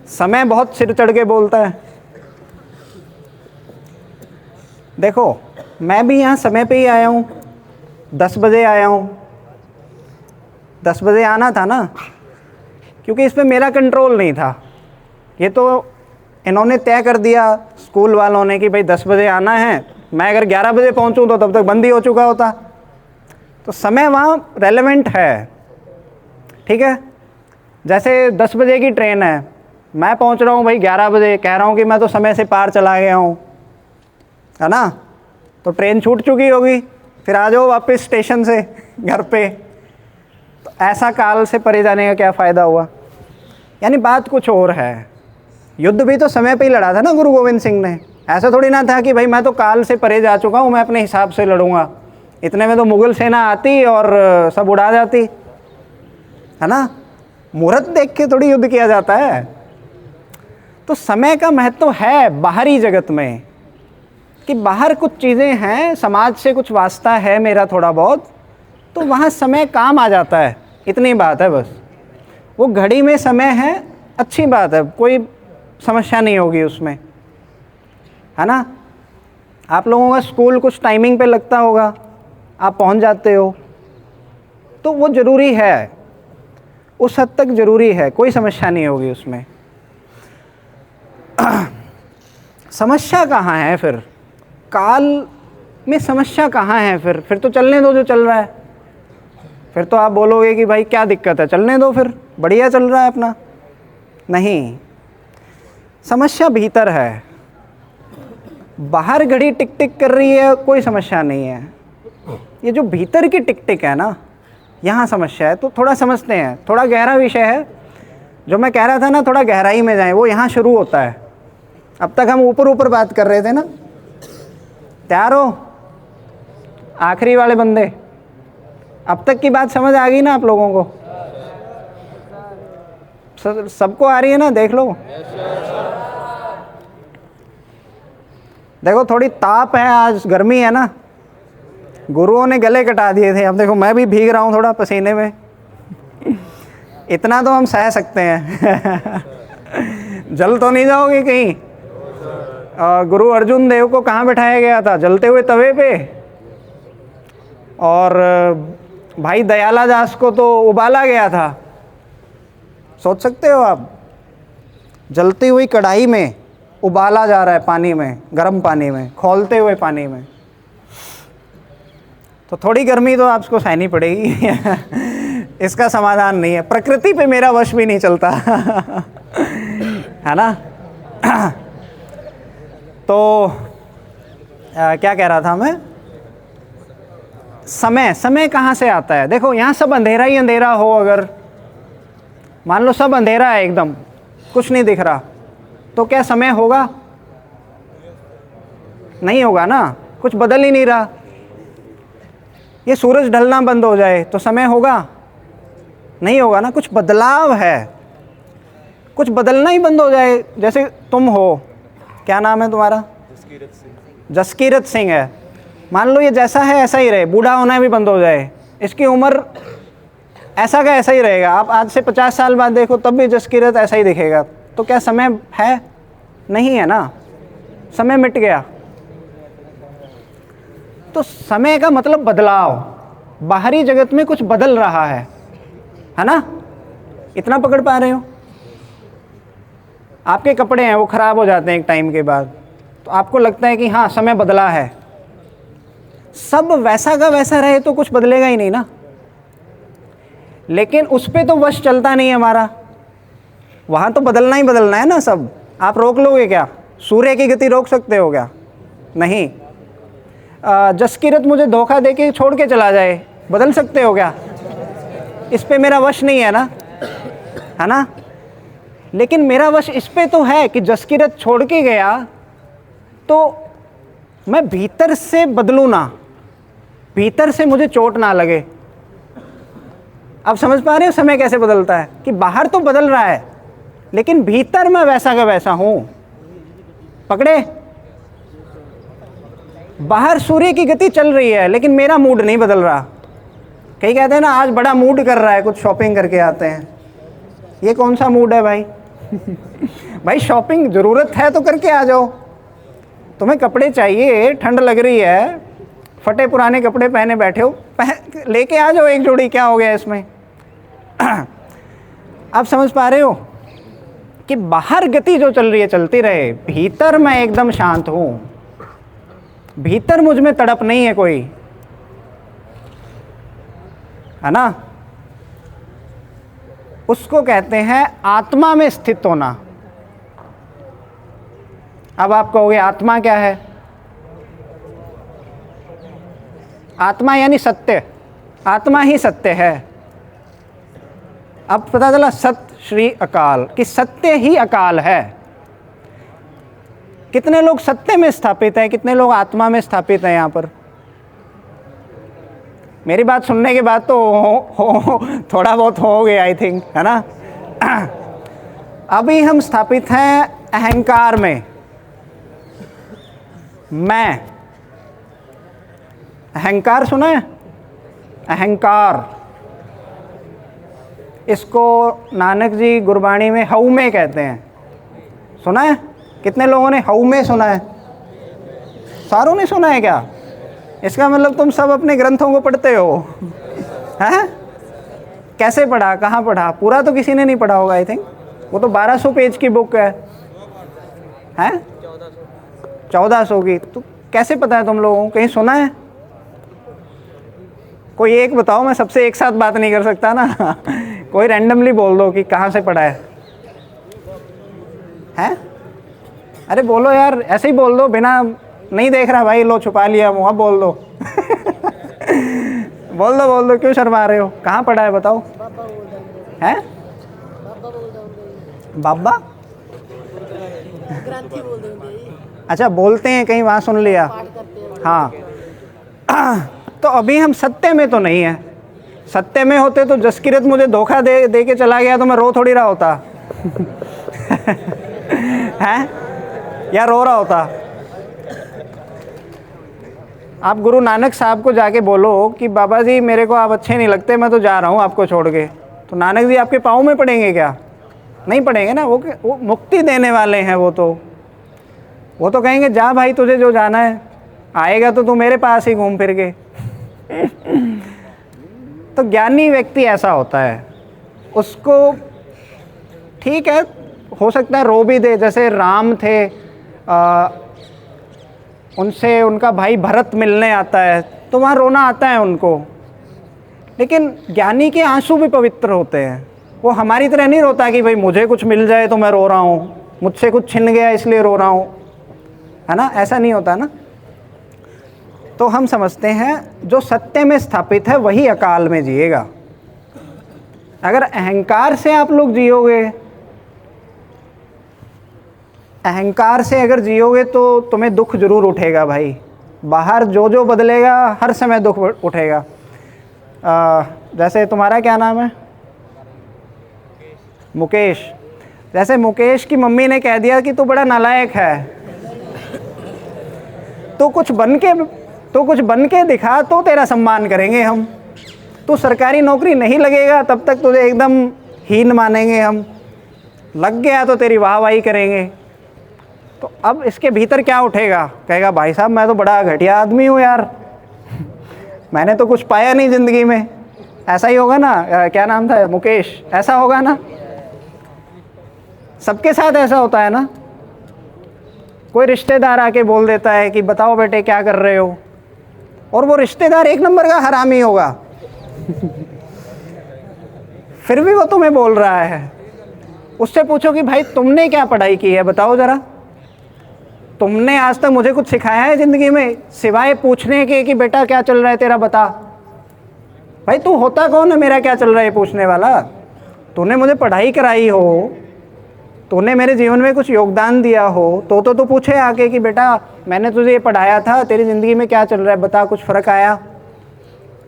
समय बहुत सिर चढ़ के बोलता है। देखो, मैं भी यहाँ समय पे ही आया हूँ, 10 बजे आया हूँ। 10 बजे आना था ना, क्योंकि इस पे मेरा कंट्रोल नहीं था। ये तो इन्होंने तय कर दिया स्कूल वालों ने कि भाई 10 बजे आना है। मैं अगर 11 बजे पहुंचूं तो तब तक बंद ही हो चुका होता। तो समय वहाँ रेलेवेंट है, ठीक है? जैसे 10 बजे की ट्रेन है, मैं पहुंच रहा हूँ भाई 11 बजे, कह रहा हूँ कि मैं तो समय से पार चला गया हूँ, है ना? तो ट्रेन छूट चुकी होगी, फिर आ जाओ वापस स्टेशन से घर पे। तो ऐसा काल से परे जाने का क्या फ़ायदा हुआ? यानी बात कुछ और है। युद्ध भी तो समय पे ही लड़ा था ना गुरु गोविंद सिंह ने। ऐसा थोड़ी ना था कि भाई मैं तो काल से परे जा चुका हूँ, मैं अपने हिसाब से लड़ूंगा। इतने में तो मुग़ल सेना आती और सब उड़ा जाती, है ना? मुहूर्त देख के थोड़ी युद्ध किया जाता है। तो समय का महत्व है बाहरी जगत में, कि बाहर कुछ चीज़ें हैं, समाज से कुछ वास्ता है मेरा थोड़ा बहुत, तो वहाँ समय काम आ जाता है। इतनी बात है बस। वो घड़ी में समय है, अच्छी बात है, कोई समस्या नहीं होगी उसमें, है ना? आप लोगों का स्कूल कुछ टाइमिंग पे लगता होगा, आप पहुँच जाते हो, तो वो ज़रूरी है, उस हद तक ज़रूरी है, कोई समस्या नहीं होगी उसमें। समस्या कहाँ है फिर? काल में समस्या कहाँ है फिर तो चलने दो जो चल रहा है। फिर तो आप बोलोगे कि भाई क्या दिक्कत है, चलने दो, फिर बढ़िया चल रहा है अपना। नहीं, समस्या भीतर है। बाहर घड़ी टिक टिक कर रही है, कोई समस्या नहीं है। ये जो भीतर की टिक टिक है ना, यहाँ समस्या है। तो थोड़ा समझते हैं, थोड़ा गहरा विषय है जो मैं कह रहा था ना, थोड़ा गहराई में जाएं, वो यहाँ शुरू होता है। अब तक हम ऊपर ऊपर बात कर रहे थे ना। तैयार हो? आखिरी वाले बंदे, अब तक की बात समझ आ गई ना आप लोगों को? सबको आ रही है ना? देख लो। देखो थोड़ी ताप है आज, गर्मी है ना, गुरुओं ने गले कटा दिए थे। अब देखो मैं भी भीग रहा हूँ थोड़ा पसीने में। इतना तो हम सह सकते हैं। जल तो नहीं जाओगे कहीं? गुरु अर्जुन देव को कहाँ बैठाया गया था? जलते हुए तवे पे। और भाई दयाला दास को तो उबाला गया था। सोच सकते हो आप? जलती हुई कढ़ाई में उबाला जा रहा है, पानी में, गर्म पानी में, खौलते हुए पानी में। तो थोड़ी गर्मी तो आपको सहनी पड़ेगी। इसका समाधान नहीं है। प्रकृति पे मेरा वश भी नहीं चलता। है ना? तो क्या कह रहा था मैं? समय कहाँ से आता है? देखो यहाँ सब अंधेरा ही अंधेरा हो, अगर मान लो सब अंधेरा है, एकदम कुछ नहीं दिख रहा, तो क्या समय होगा? नहीं होगा ना, कुछ बदल ही नहीं रहा। ये सूरज ढलना बंद हो जाए तो समय होगा? नहीं होगा ना, कुछ बदलाव है। कुछ बदलना ही बंद हो जाए। जैसे तुम हो, क्या नाम है तुम्हारा? जसकीरत सिंह है। मान लो ये जैसा है ऐसा ही रहे, बूढ़ा होना भी बंद हो जाए, इसकी उम्र ऐसा का ऐसा ही रहेगा। आप आज से 50 साल बाद देखो तब भी जसकीरत ऐसा ही दिखेगा, तो क्या समय है? नहीं है ना, समय मिट गया। तो समय का मतलब बदलाव, बाहरी जगत में कुछ बदल रहा है ना? इतना पकड़ पा रहे हो? आपके कपड़े हैं वो खराब हो जाते हैं एक टाइम के बाद, तो आपको लगता है कि हाँ समय बदला है। सब वैसा का वैसा रहे तो कुछ बदलेगा ही नहीं ना। लेकिन उस पे तो वश चलता नहीं है हमारा, वहाँ तो बदलना ही बदलना है ना सब। आप रोक लोगे क्या? सूर्य की गति रोक सकते हो क्या? नहीं। जसकीरत मुझे धोखा देके छोड़ के चला जाए, बदल सकते हो क्या? इस पे मेरा वश नहीं है ना? लेकिन मेरा वश इस पे तो है कि जसकीरत छोड़ के गया तो मैं भीतर से बदलूं ना, भीतर से मुझे चोट ना लगे। अब समझ पा रहे हो समय कैसे बदलता है? कि बाहर तो बदल रहा है लेकिन भीतर मैं वैसा का वैसा हूं। पकड़े? बाहर सूर्य की गति चल रही है लेकिन मेरा मूड नहीं बदल रहा। कई कहते हैं ना आज बड़ा मूड कर रहा है, कुछ शॉपिंग करके आते हैं। ये कौन सा मूड है भाई? भाई शॉपिंग ज़रूरत है तो करके आ जाओ। तुम्हें कपड़े चाहिए, ठंड लग रही है, फटे पुराने कपड़े पहने बैठे हो, लेके आ जाओ एक जोड़ी, क्या हो गया इसमें? आप समझ पा रहे हो कि बाहर गति जो चल रही है चलती रहे, भीतर मैं एकदम शांत हूं, भीतर मुझ में तड़प नहीं है कोई, है ना? उसको कहते हैं आत्मा में स्थित होना। अब आप कहोगे आत्मा क्या है? आत्मा यानी सत्य, आत्मा ही सत्य है। अब पता चला सत्य श्री अकाल, कि सत्य ही अकाल है। कितने लोग सत्य में स्थापित हैं, कितने लोग आत्मा में स्थापित हैं? यहाँ पर मेरी बात सुनने के बाद तो थोड़ा बहुत हो गया आई थिंक, है ना? अभी हम स्थापित हैं अहंकार में। मैं, अहंकार सुना है? अहंकार, इसको नानक जी गुरबाणी में हउमे कहते हैं। सुना है? कितने लोगों ने हउमे सुना है? सारों ने सुना है क्या? इसका मतलब तुम सब अपने ग्रंथों को पढ़ते हो, हैं? कैसे पढ़ा, कहाँ पढ़ा? पूरा तो किसी ने नहीं पढ़ा होगा आई थिंक। वो तो 1200 पेज की बुक है, हैं? 1400 की। तो कैसे पता है तुम लोगों को? कहीं सुना है? कोई एक बताओ, मैं सबसे एक साथ बात नहीं कर सकता ना। कोई रैंडमली बोल दो कि कहाँ से पढ़ा है, हैं? अरे बोलो यार, ऐसे ही बोल दो, बिना नहीं देख रहा भाई, लो छुपा लिया मुँह, बोल दो। बोल दो, क्यों शर्मा रहे हो? कहाँ पढ़ा है बताओ? हैं? बाबा ग्रंथी बोल देंगे। अच्छा बोलते हैं, कहीं वहाँ सुन लिया। हाँ। तो अभी हम सत्य में तो नहीं है। सत्य में होते तो जसकीरत मुझे धोखा दे के चला गया तो मैं रो थोड़ी रहा होता। हैं? या रो रहा होता? आप गुरु नानक साहब को जाके बोलो कि बाबा जी मेरे को आप अच्छे नहीं लगते, मैं तो जा रहा हूँ आपको छोड़ के, तो नानक जी आपके पाँव में पड़ेंगे क्या? नहीं पड़ेंगे ना। वो मुक्ति देने वाले हैं। वो तो कहेंगे जा भाई, तुझे जो जाना है, आएगा तो तू मेरे पास ही घूम फिर के। तो ज्ञानी व्यक्ति ऐसा होता है, उसको ठीक है, हो सकता है रो भी दे। जैसे राम थे, उनसे उनका भाई भरत मिलने आता है तो वहाँ रोना आता है उनको, लेकिन ज्ञानी के आंसू भी पवित्र होते हैं। वो हमारी तरह नहीं रोता कि भाई मुझे कुछ मिल जाए तो मैं रो रहा हूँ, मुझसे कुछ छिन गया इसलिए रो रहा हूँ, है ना? ऐसा नहीं होता ना। तो हम समझते हैं जो सत्य में स्थापित है वही अकाल में जिएगा। अगर अहंकार से आप लोग जियोगे, अहंकार से अगर जियोगे तो तुम्हें दुख जरूर उठेगा भाई। बाहर जो बदलेगा हर समय दुख उठेगा। जैसे तुम्हारा क्या नाम है? मुकेश। जैसे मुकेश की मम्मी ने कह दिया कि तू बड़ा नालायक है, तो कुछ बन के दिखा तो तेरा सम्मान करेंगे हम। तू सरकारी नौकरी नहीं लगेगा तब तक तुझे एकदम हीन मानेंगे हम, लग गया तो तेरी वाहवाही करेंगे। तो अब इसके भीतर क्या उठेगा, कहेगा भाई साहब मैं तो बड़ा घटिया आदमी हूँ यार, मैंने तो कुछ पाया नहीं ज़िंदगी में। ऐसा ही होगा ना, क्या नाम था, मुकेश, ऐसा होगा ना। सबके साथ ऐसा होता है ना। कोई रिश्तेदार आके बोल देता है कि बताओ बेटे क्या कर रहे हो, और वो रिश्तेदार एक नंबर का हरामी होगा फिर भी वो तुम्हें बोल रहा है। उससे पूछो कि भाई तुमने क्या पढ़ाई की है, बताओ ज़रा, तुमने आज तक मुझे कुछ सिखाया है ज़िंदगी में सिवाय पूछने के कि बेटा क्या चल रहा है तेरा, बता। भाई तू होता कौन है मेरा क्या चल रहा है पूछने वाला? तूने मुझे पढ़ाई कराई हो, तूने मेरे जीवन में कुछ योगदान दिया हो, तो तू पूछे आके कि बेटा मैंने तुझे ये पढ़ाया था, तेरी ज़िंदगी में क्या चल रहा है, बता, कुछ फ़र्क आया?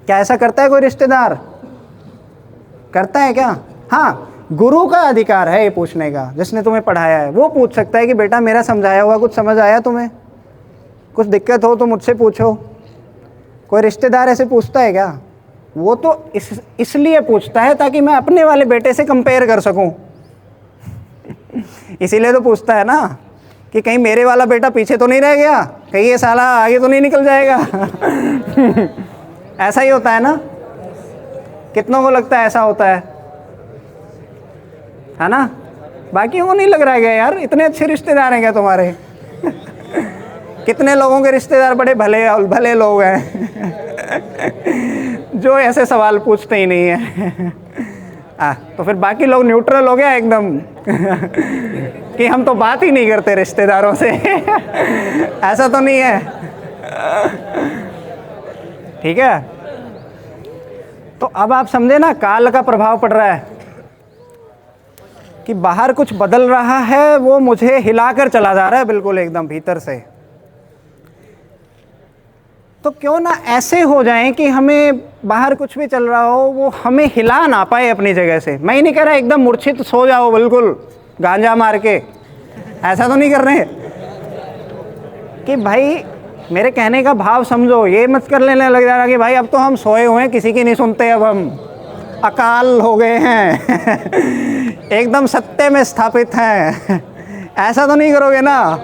क्या ऐसा करता है कोई रिश्तेदार? करता है क्या? हाँ, गुरु का अधिकार है ये पूछने का, जिसने तुम्हें पढ़ाया है वो पूछ सकता है कि बेटा मेरा समझाया हुआ कुछ समझ आया तुम्हें, कुछ दिक्कत हो तो मुझसे पूछो। कोई रिश्तेदार ऐसे पूछता है क्या? वो तो इसलिए पूछता है ताकि मैं अपने वाले बेटे से कंपेयर कर सकूं इसीलिए तो पूछता है ना कि कहीं मेरे वाला बेटा पीछे तो नहीं रह गया, कहीं ये साला आगे तो नहीं निकल जाएगा ऐसा ही होता है ना, कितनों को लगता है ऐसा होता है ना? बाकियों को नहीं लग रहा है क्या यार, इतने अच्छे रिश्तेदार हैं क्या तुम्हारे कितने लोगों के रिश्तेदार बड़े भले भले लोग हैं जो ऐसे सवाल पूछते ही नहीं है तो फिर बाकी लोग न्यूट्रल हो गया एकदम कि हम तो बात ही नहीं करते रिश्तेदारों से ऐसा तो नहीं है, ठीक है? तो अब आप समझे ना, काल का प्रभाव पड़ रहा है कि बाहर कुछ बदल रहा है, वो मुझे हिलाकर चला जा रहा है बिल्कुल एकदम भीतर से। तो क्यों ना ऐसे हो जाए कि हमें बाहर कुछ भी चल रहा हो वो हमें हिला ना पाए अपनी जगह से। मैं ही नहीं कह रहा एकदम मूर्छित सो जाओ बिल्कुल गांजा मार के, ऐसा तो नहीं कर रहे कि भाई मेरे कहने का भाव समझो। ये मत कर लेने लग जा रहा कि भाई अब तो हम सोए हुए हैं, किसी की नहीं सुनते, अब हम अकाल हो गए हैं एकदम सत्य में स्थापित हैं ऐसा तो नहीं करोगे ना।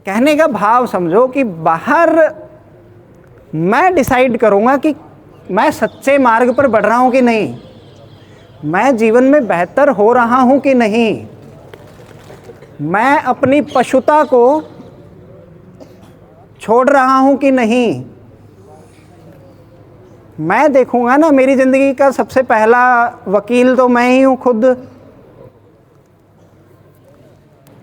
कहने का भाव समझो कि बाहर मैं डिसाइड करूँगा कि मैं सच्चे मार्ग पर बढ़ रहा हूँ कि नहीं, मैं जीवन में बेहतर हो रहा हूँ कि नहीं, मैं अपनी पशुता को छोड़ रहा हूँ कि नहीं। मैं देखूँगा ना, मेरी ज़िंदगी का सबसे पहला वकील तो मैं ही हूँ खुद।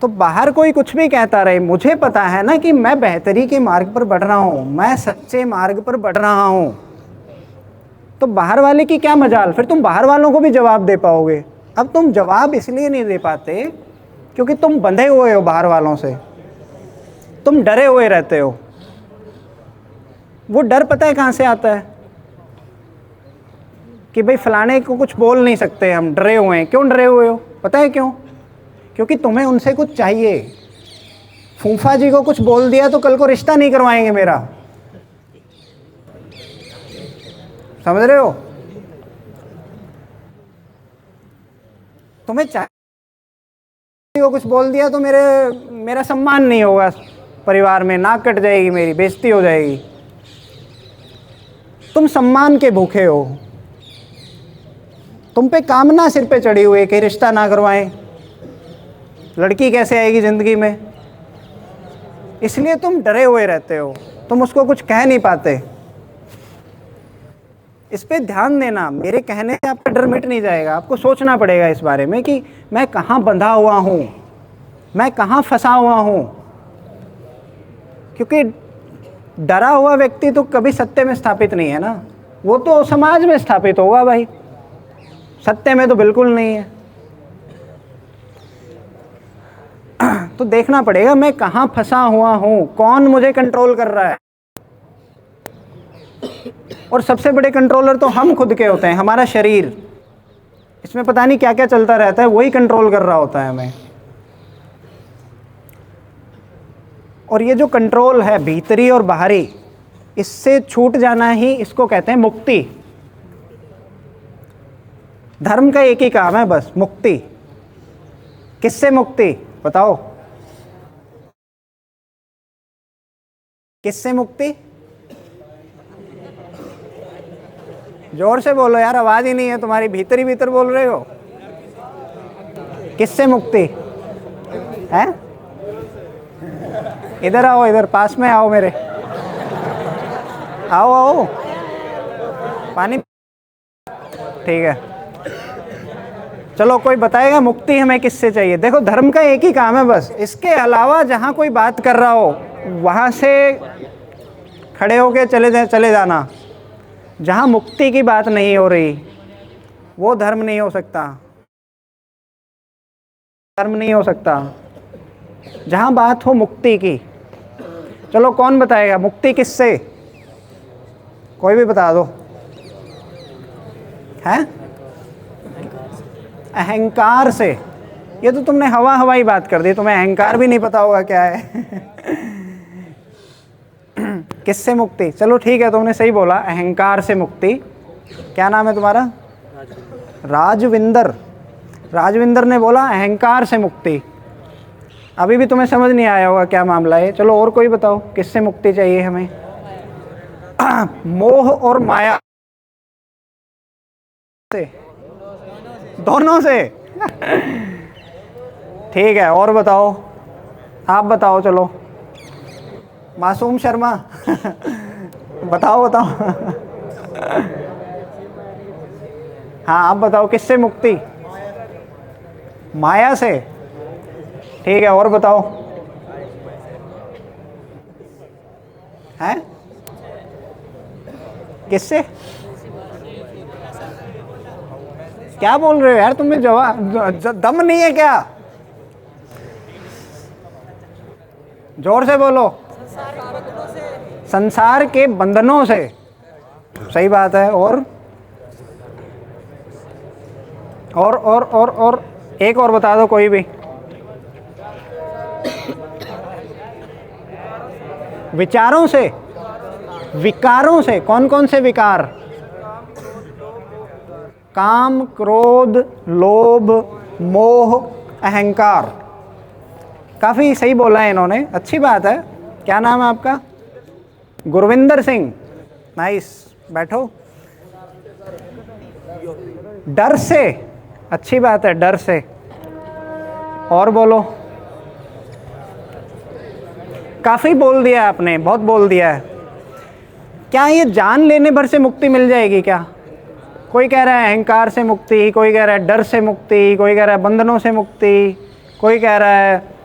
तो बाहर कोई कुछ भी कहता रहे, मुझे पता है ना कि मैं बेहतरी के मार्ग पर बढ़ रहा हूँ, मैं सच्चे मार्ग पर बढ़ रहा हूँ। तो बाहर वाले की क्या मजाल, फिर तुम बाहर वालों को भी जवाब दे पाओगे। अब तुम जवाब इसलिए नहीं दे पाते क्योंकि तुम बंधे हुए हो बाहर वालों से, तुम डरे हुए रहते हो। वो डर पता है कहाँ से आता है कि भाई फलाने को कुछ बोल नहीं सकते, हम डरे हुए हैं। क्यों डरे हुए हो पता है क्यों? क्योंकि तुम्हें उनसे कुछ चाहिए। फूफा जी को कुछ बोल दिया तो कल को रिश्ता नहीं करवाएंगे मेरा, समझ रहे हो? तुम्हें चाहिए को कुछ बोल दिया तो मेरा सम्मान नहीं होगा परिवार में, नाक कट जाएगी, मेरी बेइज्जती हो जाएगी। तुम सम्मान के भूखे हो, तुम पे कामना सिर पे चढ़ी हुई है कि रिश्ता ना करवाएं, लड़की कैसे आएगी ज़िंदगी में, इसलिए तुम डरे हुए रहते हो, तुम उसको कुछ कह नहीं पाते। इस पे ध्यान देना, मेरे कहने से आपका डर मिट नहीं जाएगा। आपको सोचना पड़ेगा इस बारे में कि मैं कहाँ बंधा हुआ हूँ, मैं कहाँ फंसा हुआ हूँ। क्योंकि डरा हुआ व्यक्ति तो कभी सत्य में स्थापित नहीं है ना, वो तो समाज में स्थापित होगा भाई, सत्य में तो बिल्कुल नहीं है। तो देखना पड़ेगा मैं कहाँ फंसा हुआ हूँ, कौन मुझे कंट्रोल कर रहा है। और सबसे बड़े कंट्रोलर तो हम खुद के होते हैं, हमारा शरीर। इसमें पता नहीं क्या क्या चलता रहता है, वही कंट्रोल कर रहा होता है हमें। और ये जो कंट्रोल है भीतरी और बाहरी, इससे छूट जाना ही इसको कहते हैं मुक्ति। धर्म का एक ही काम है बस, मुक्ति। किससे मुक्ति बताओ, किससे मुक्ति? जोर से बोलो यार, आवाज ही नहीं है तुम्हारी, भीतर ही भीतर बोल रहे हो। किससे मुक्ति है? इधर आओ, इधर पास में आओ मेरे, आओ आओ, पानी। ठीक है, चलो कोई बताएगा मुक्ति हमें किससे चाहिए? देखो धर्म का एक ही काम है बस, इसके अलावा जहाँ कोई बात कर रहा हो वहाँ से खड़े होके चले जाना। जहाँ मुक्ति की बात नहीं हो रही वो धर्म नहीं हो सकता, धर्म नहीं हो सकता। जहाँ बात हो मुक्ति की, चलो कौन बताएगा मुक्ति किससे? कोई भी बता दो। है अहंकार से। ये तो तुमने हवाई बात कर दी, तुम्हें अहंकार भी नहीं पता होगा क्या है। किससे मुक्ति? चलो ठीक है, तुमने सही बोला, अहंकार से मुक्ति। क्या नाम है तुम्हारा? राजविंदर। राजविंदर ने बोला अहंकार से मुक्ति। अभी भी तुम्हें समझ नहीं आया होगा क्या मामला है। चलो और कोई बताओ किससे मुक्ति चाहिए हमें? मोह और माया से, दोनों से। ठीक है, और बताओ, आप बताओ। चलो मासूम शर्मा बताओ बताओ। हाँ आप बताओ किससे मुक्ति? माया से। ठीक है, और बताओ। हैं किससे? क्या बोल रहे हो यार, तुम्हें जवाब दम नहीं है क्या? जोर से बोलो। संसार के बंधनों से। सही बात है। और एक और बता दो कोई भी। विचारों से, विकारों से। कौन कौन से विकार? काम, क्रोध, लोभ, मोह, अहंकार। काफ़ी सही बोला है इन्होंने, अच्छी बात है। क्या नाम है आपका? गुरविंदर सिंह। नाइस, बैठो। डर से, अच्छी बात है, डर से। और बोलो। काफ़ी बोल दिया आपने, बहुत बोल दिया है। क्या ये जान लेने भर से मुक्ति मिल जाएगी क्या? कोई कह रहा है अहंकार से मुक्ति, कोई कह रहा है डर से मुक्ति, कोई कह रहा है बंधनों से मुक्ति, कोई कह रहा है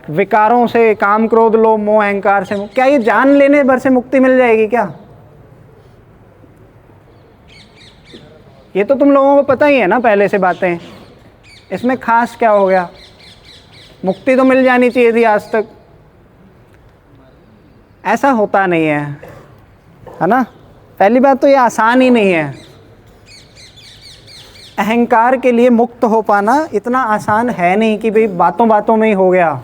विकारों से, काम, क्रोध, लोभ, मोह, अहंकार से मुक्ति। क्या ये जान लेने भर से मुक्ति मिल जाएगी क्या? ये तो तुम लोगों को पता ही है ना पहले से बातें। इसमें खास क्या हो गया? मुक्ति तो मिल जानी चाहिए थी आज तक। ऐसा होता नहीं है ना? पहली बात तो ये आसान ही नहीं है। अहंकार के लिए मुक्त हो पाना इतना आसान है नहीं कि भाई बातों बातों में ही हो गया।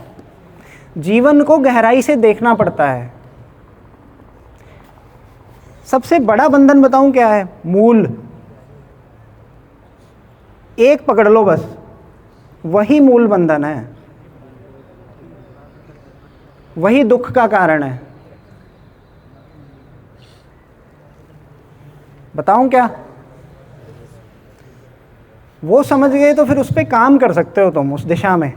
जीवन को गहराई से देखना पड़ता है। सबसे बड़ा बंधन बताऊं क्या है? मूल। एक पकड़ लो बस, वही मूल बंधन है, वही दुख का कारण है। बताऊं क्या? वो समझ गए तो फिर उस पर काम कर सकते हो तुम, उस दिशा में।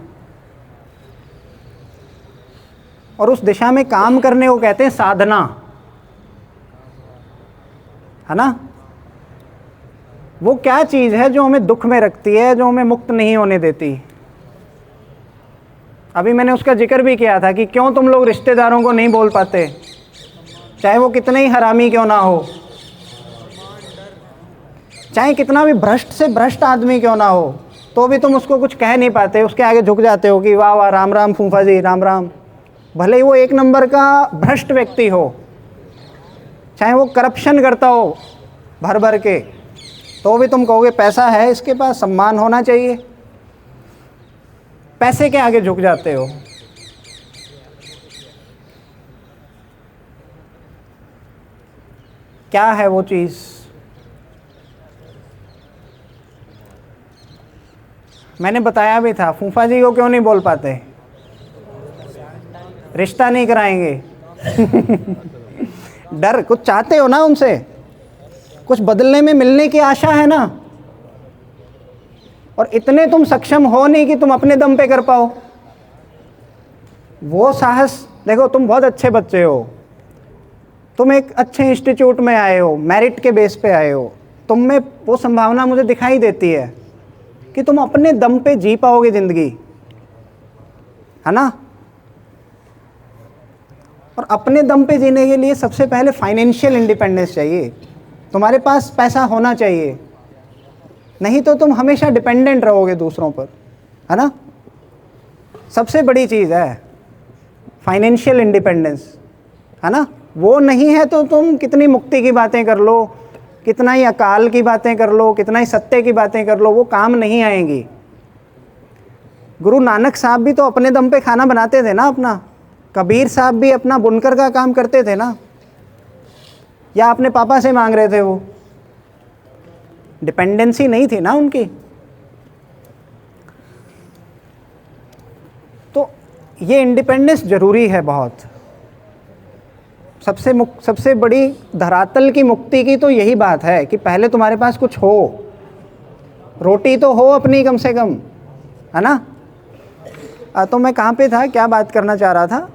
और उस दिशा में काम करने को कहते हैं साधना, है ना? वो क्या चीज़ है जो हमें दुख में रखती है, जो हमें मुक्त नहीं होने देती? अभी मैंने उसका जिक्र भी किया था कि क्यों तुम लोग रिश्तेदारों को नहीं बोल पाते, चाहे वो कितने ही हरामी क्यों ना हो, चाहे कितना भी भ्रष्ट से भ्रष्ट आदमी क्यों ना हो, तो भी तुम उसको कुछ कह नहीं पाते। उसके आगे झुक जाते हो कि वाह वाह, राम राम फूफा जी, राम राम। भले ही वो एक नंबर का भ्रष्ट व्यक्ति हो, चाहे वो करप्शन करता हो भर भर के, तो भी तुम कहोगे पैसा है इसके पास, सम्मान होना चाहिए, पैसे के आगे झुक जाते हो। क्या है वो चीज़? मैंने बताया भी था, फूफा जी को क्यों नहीं बोल पाते? रिश्ता नहीं कराएंगे। डर, कुछ चाहते हो ना उनसे, कुछ बदलने में मिलने की आशा है ना, और इतने तुम सक्षम हो नहीं कि तुम अपने दम पे कर पाओ। वो साहस देखो, तुम बहुत अच्छे बच्चे हो, तुम एक अच्छे इंस्टीट्यूट में आए हो, मेरिट के बेस पे आए हो, तुम में वो संभावना मुझे दिखाई देती है कि तुम अपने दम पे जी पाओगे ज़िंदगी, है ना। और अपने दम पे जीने के लिए सबसे पहले फाइनेंशियल इंडिपेंडेंस चाहिए, तुम्हारे पास पैसा होना चाहिए, नहीं तो तुम हमेशा डिपेंडेंट रहोगे दूसरों पर, है ना। सबसे बड़ी चीज़ है फाइनेंशियल इंडिपेंडेंस, है ना। वो नहीं है तो तुम कितनी मुक्ति की बातें कर लो, कितना ही अकाल की बातें कर लो, कितना ही सत्य की बातें कर लो, वो काम नहीं आएंगी। गुरु नानक साहब भी तो अपने दम पे खाना बनाते थे ना अपना, कबीर साहब भी अपना बुनकर का काम करते थे ना, या अपने पापा से मांग रहे थे? वो डिपेंडेंसी नहीं थी ना उनकी। तो ये इंडिपेंडेंस ज़रूरी है बहुत। सबसे बड़ी धरातल की मुक्ति की तो यही बात है कि पहले तुम्हारे पास कुछ हो, रोटी तो हो अपनी कम से कम, है ना। तो मैं कहाँ पे था, क्या बात करना चाह रहा था?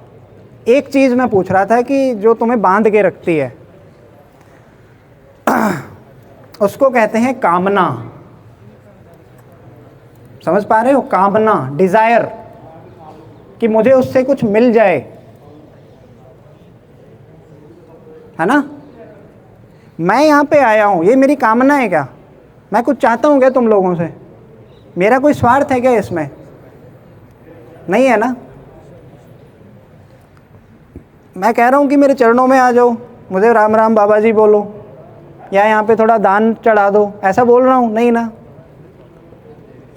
एक चीज़ मैं पूछ रहा था कि जो तुम्हें बांध के रखती है उसको कहते हैं कामना। समझ पा रहे हो? कामना, डिज़ायर, कि मुझे उससे कुछ मिल जाए, है ना। मैं यहाँ पे आया हूँ, ये मेरी कामना है क्या? मैं कुछ चाहता हूँ क्या तुम लोगों से? मेरा कोई स्वार्थ है क्या इसमें? नहीं है ना। मैं कह रहा हूँ कि मेरे चरणों में आ जाओ, मुझे राम राम बाबा जी बोलो, या यहाँ पे थोड़ा दान चढ़ा दो, ऐसा बोल रहा हूँ? नहीं ना।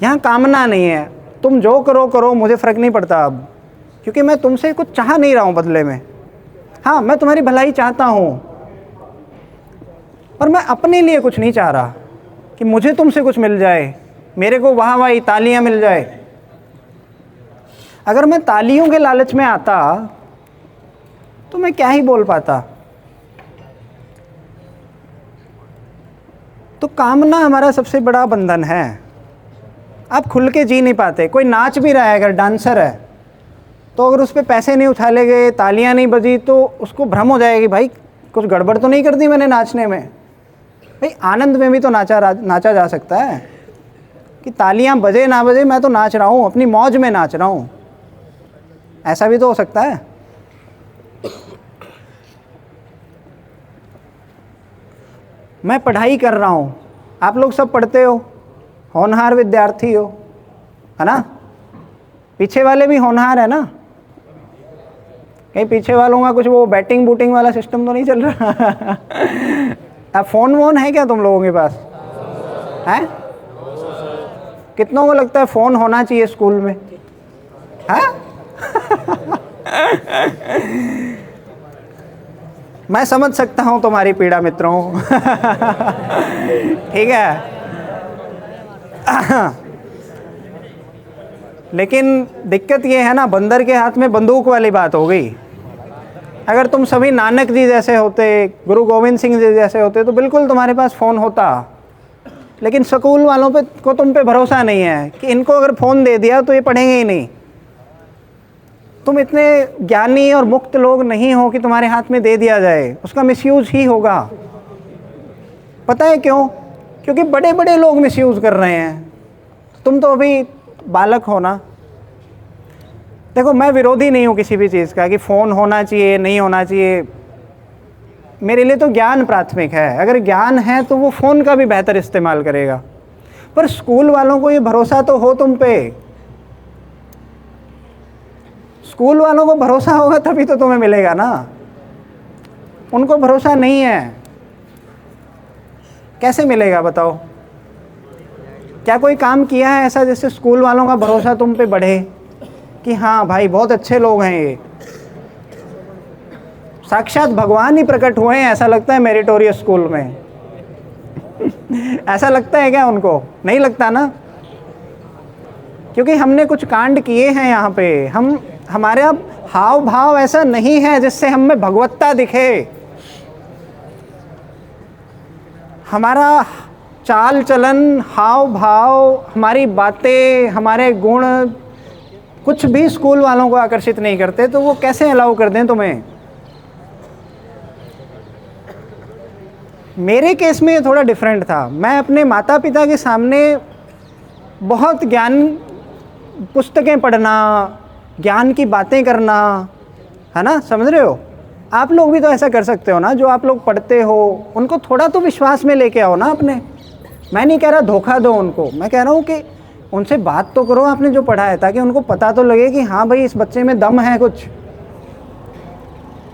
यहाँ कामना नहीं है, तुम जो करो करो, मुझे फ़र्क नहीं पड़ता अब, क्योंकि मैं तुमसे कुछ चाह नहीं रहा हूँ बदले में। हाँ, मैं तुम्हारी भलाई चाहता हूँ, पर मैं अपने लिए कुछ नहीं चाह रहा कि मुझे तुमसे कुछ मिल जाए, मेरे को वाह वाही तालियाँ मिल जाए। अगर मैं तालियों के लालच में आता तो मैं क्या ही बोल पाता। तो कामना हमारा सबसे बड़ा बंधन है। आप खुल के जी नहीं पाते। कोई नाच भी रहा है, अगर डांसर है, तो अगर उस पर पैसे नहीं उछाले गए, तालियां नहीं बजी, तो उसको भ्रम हो जाएगी, भाई कुछ गड़बड़ तो नहीं कर दी मैंने नाचने में। भाई आनंद में भी तो नाचा जा सकता है, कि तालियां बजे ना बजे, मैं तो नाच रहा हूँ, अपनी मौज में नाच रहा हूँ, ऐसा भी तो हो सकता है। मैं पढ़ाई कर रहा हूँ, आप लोग सब पढ़ते हो, होनहार विद्यार्थी हो, है ना। पीछे वाले भी होनहार है ना। कहीं पीछे वालों का कुछ वो बैटिंग बूटिंग वाला सिस्टम तो नहीं चल रहा? अब फ़ोन वोन है क्या तुम लोगों के पास? है? कितनों को लगता है फ़ोन होना चाहिए स्कूल में? है? मैं समझ सकता हूँ तुम्हारी पीड़ा मित्रों। ठीक है। लेकिन दिक्कत ये है ना, बंदर के हाथ में बंदूक वाली बात हो गई। अगर तुम सभी नानक जी जैसे होते, गुरु गोविंद सिंह जी जैसे होते, तो बिल्कुल तुम्हारे पास फ़ोन होता। लेकिन स्कूल वालों पे को तुम पे भरोसा नहीं है कि इनको अगर फ़ोन दे दिया तो ये पढ़ेंगे ही नहीं। तुम इतने ज्ञानी और मुक्त लोग नहीं हो कि तुम्हारे हाथ में दे दिया जाए, उसका मिसयूज़ ही होगा। पता है क्यों? क्योंकि बड़े बड़े लोग मिसयूज़ कर रहे हैं। तुम तो अभी बालक हो ना। देखो, मैं विरोधी नहीं हूँ किसी भी चीज़ का कि फ़ोन होना चाहिए नहीं होना चाहिए। मेरे लिए तो ज्ञान प्राथमिक है। अगर ज्ञान है तो वो फ़ोन का भी बेहतर इस्तेमाल करेगा। पर स्कूल वालों को ये भरोसा तो हो तुम पे। स्कूल वालों को भरोसा होगा तभी तो तुम्हें मिलेगा ना। उनको भरोसा नहीं है, कैसे मिलेगा बताओ? क्या कोई काम किया है ऐसा जिससे स्कूल वालों का भरोसा तुम पे बढ़े कि हाँ भाई बहुत अच्छे लोग हैं ये, साक्षात भगवान ही प्रकट हुए हैं ऐसा लगता है मेरिटोरियस स्कूल में? ऐसा लगता है क्या उनको? नहीं लगता ना, क्योंकि हमने कुछ कांड किए हैं यहाँ पे। हमारे अब हाव भाव ऐसा नहीं है जिससे हम में भगवत्ता दिखे। हमारा चाल चलन, हाव भाव, हमारी बातें, हमारे गुण कुछ भी स्कूल वालों को आकर्षित नहीं करते, तो वो कैसे अलाउ कर दें तुम्हें? मेरे केस में ये थोड़ा डिफरेंट था। मैं अपने माता पिता के सामने बहुत ज्ञान, पुस्तकें पढ़ना, ज्ञान की बातें करना, है ना, समझ रहे हो? आप लोग भी तो ऐसा कर सकते हो ना, जो आप लोग पढ़ते हो उनको थोड़ा तो विश्वास में लेके आओ ना अपने। मैं नहीं कह रहा धोखा दो उनको, मैं कह रहा हूँ कि उनसे बात तो करो आपने जो पढ़ा है, ताकि उनको पता तो लगे कि हाँ भाई इस बच्चे में दम है कुछ।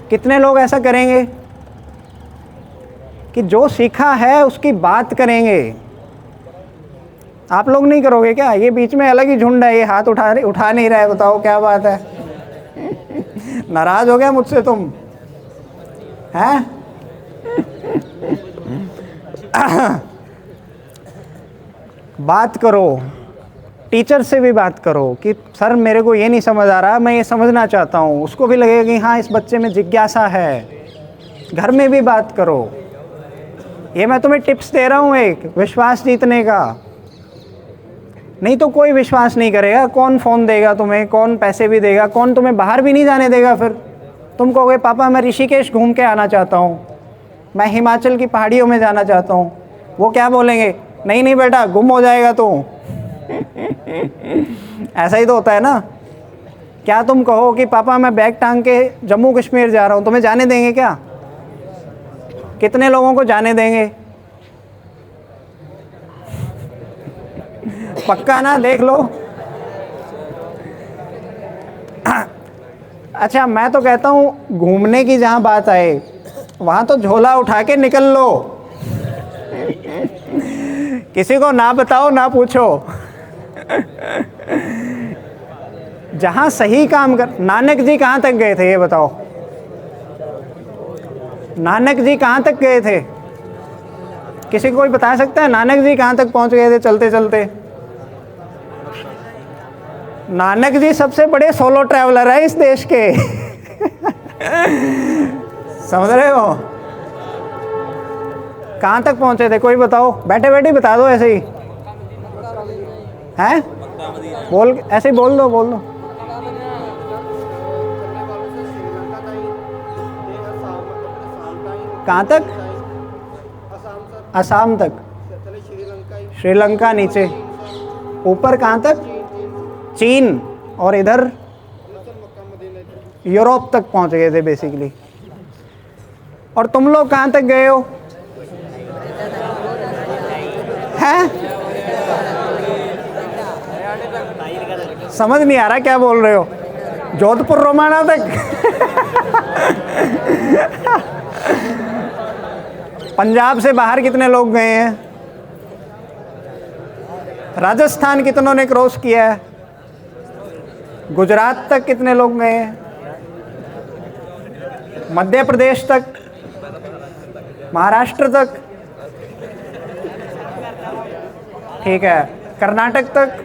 कितने लोग ऐसा करेंगे कि जो सीखा है उसकी बात करेंगे? आप लोग नहीं करोगे क्या? ये बीच में अलग ही झुंड है, ये हाथ उठा नहीं रहा है, बताओ क्या बात है? नाराज हो गया मुझसे तुम, हैं? बात करो, टीचर से भी बात करो कि सर मेरे को ये नहीं समझ आ रहा, मैं ये समझना चाहता हूँ। उसको भी लगेगा कि हाँ इस बच्चे में जिज्ञासा है। घर में भी बात करो। ये मैं तुम्हें टिप्स दे रहा हूँ एक विश्वास जीतने का। नहीं तो कोई विश्वास नहीं करेगा। कौन फ़ोन देगा तुम्हें, कौन पैसे भी देगा, कौन तुम्हें बाहर भी नहीं जाने देगा। फिर तुम कहोगे पापा मैं ऋषिकेश घूम के आना चाहता हूँ, मैं हिमाचल की पहाड़ियों में जाना चाहता हूँ। वो क्या बोलेंगे? नहीं नहीं बेटा गुम हो जाएगा तू। ऐसा ही तो होता है ना। क्या तुम कहो कि पापा मैं बैग टांग के जम्मू कश्मीर जा रहा हूँ, तुम्हें जाने देंगे क्या? कितने लोगों को जाने देंगे? पक्का ना? देख लो। अच्छा मैं तो कहता हूँ घूमने की जहाँ बात आए वहाँ तो झोला उठा के निकल लो। किसी को ना बताओ ना पूछो। जहाँ सही काम कर। नानक जी कहाँ तक गए थे ये बताओ? नानक जी कहाँ तक गए थे? किसी को कोई बता सकता है नानक जी कहाँ तक पहुँच गए थे चलते चलते? नानक जी सबसे बड़े सोलो ट्रैवलर है इस देश के। समझ रहे हो? कहाँ तक पहुँचे थे कोई बताओ? बैठे बैठे बता दो ऐसे ही। हैं? बोल ऐसे ही बोल दो बोल दो। कहाँ तक? असम तक। श्रीलंका नीचे, ऊपर कहाँ तक? चीन। और इधर यूरोप तक पहुँच गए थे बेसिकली। और तुम लोग कहाँ तक गए हो? हैं? समझ नहीं आ रहा क्या बोल रहे हो? जोधपुर रोमाना तक। पंजाब से बाहर कितने लोग गए हैं? राजस्थान कितनों ने क्रॉस किया है? गुजरात तक कितने लोग गए हैं? मध्य प्रदेश तक, महाराष्ट्र तक, ठीक है, कर्नाटक तक,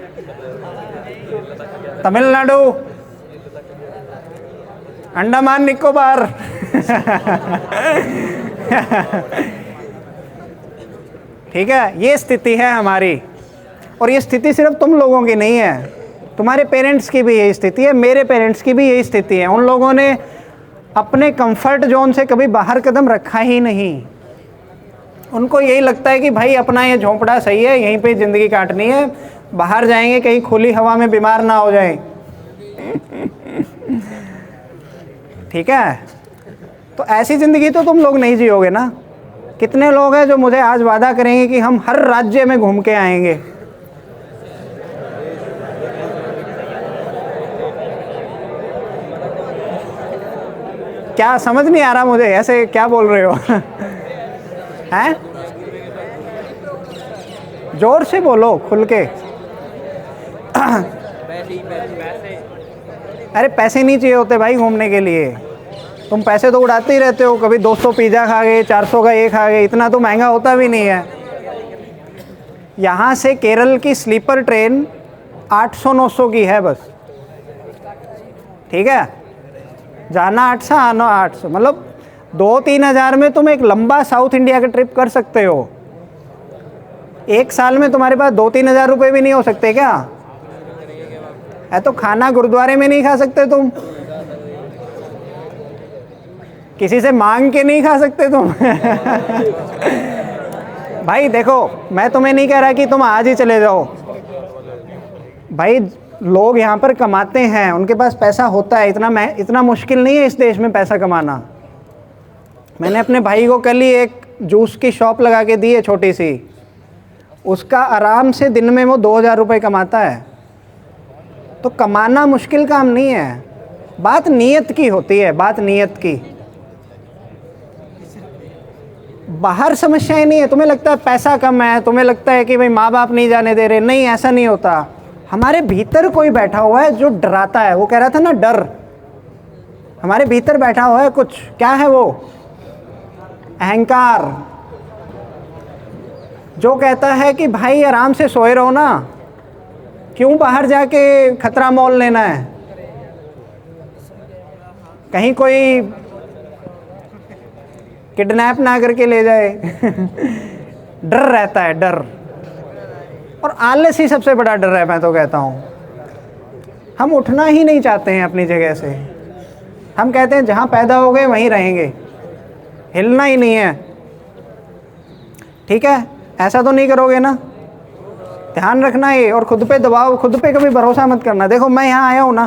तमिलनाडु, अंडमान निकोबार। ठीक है, ये स्थिति है हमारी। और ये स्थिति सिर्फ तुम लोगों की नहीं है, तुम्हारे पेरेंट्स की भी यही स्थिति है, मेरे पेरेंट्स की भी यही स्थिति है। उन लोगों ने अपने कंफर्ट जोन से कभी बाहर कदम रखा ही नहीं। उनको यही लगता है कि भाई अपना ये झोंपड़ा सही है, यहीं पे ज़िंदगी काटनी है, बाहर जाएंगे कहीं खुली हवा में बीमार ना हो जाएं। ठीक है, तो ऐसी ज़िंदगी तो तुम लोग नहीं जियोगे ना। कितने लोग हैं जो मुझे आज वादा करेंगे कि हम हर राज्य में घूम के आएंगे? क्या समझ नहीं आ रहा मुझे, ऐसे क्या बोल रहे हो? हैं? जोर से बोलो, खुल के। अरे पैसे नहीं चाहिए होते भाई घूमने के लिए, तुम पैसे तो उड़ाते ही रहते हो। कभी 200 पिज़्ज़ा खा गए, 400 का ये खा गए, इतना तो महंगा होता भी नहीं है। यहाँ से केरल की स्लीपर ट्रेन 800-900 की है बस, ठीक है। जाना 800, आना 800, मतलब 2-3 हज़ार में तुम एक लंबा साउथ इंडिया का ट्रिप कर सकते हो। एक साल में तुम्हारे पास 2-3 हज़ार रुपये भी नहीं हो सकते क्या? है तो खाना गुरुद्वारे में नहीं खा सकते तुम, किसी से मांग के नहीं खा सकते तुम। भाई देखो, मैं तुम्हें नहीं कह रहा कि तुम आज ही चले जाओ भाई, लोग यहाँ पर कमाते हैं, उनके पास पैसा होता है, इतना मुश्किल नहीं है इस देश में पैसा कमाना। मैंने अपने भाई को कल ही एक जूस की शॉप लगा के दी है छोटी सी, उसका आराम से दिन में वो 2000 रुपये कमाता है। तो कमाना मुश्किल काम नहीं है, बात नीयत की होती है, बात नीयत की। बाहर समस्याएं नहीं है, तुम्हें लगता है पैसा कम है, तुम्हें लगता है कि भाई माँ बाप नहीं जाने दे रहे, नहीं ऐसा नहीं होता। हमारे भीतर कोई बैठा हुआ है जो डराता है, वो कह रहा था ना डर, हमारे भीतर बैठा हुआ है कुछ, क्या है वो? अहंकार, जो कहता है कि भाई आराम से सोए रहो ना, क्यों बाहर जाके खतरा मोल लेना है, कहीं कोई किडनैप ना करके ले जाए। डर रहता है, डर। और आलस ही सबसे बड़ा डर है, मैं तो कहता हूँ। हम उठना ही नहीं चाहते हैं अपनी जगह से, हम कहते हैं जहाँ पैदा हो गए वहीं रहेंगे, हिलना ही नहीं है। ठीक है, ऐसा तो नहीं करोगे ना, ध्यान रखना ये। और खुद पे दबाव, खुद पे कभी भरोसा मत करना। देखो मैं यहाँ आया हूँ ना,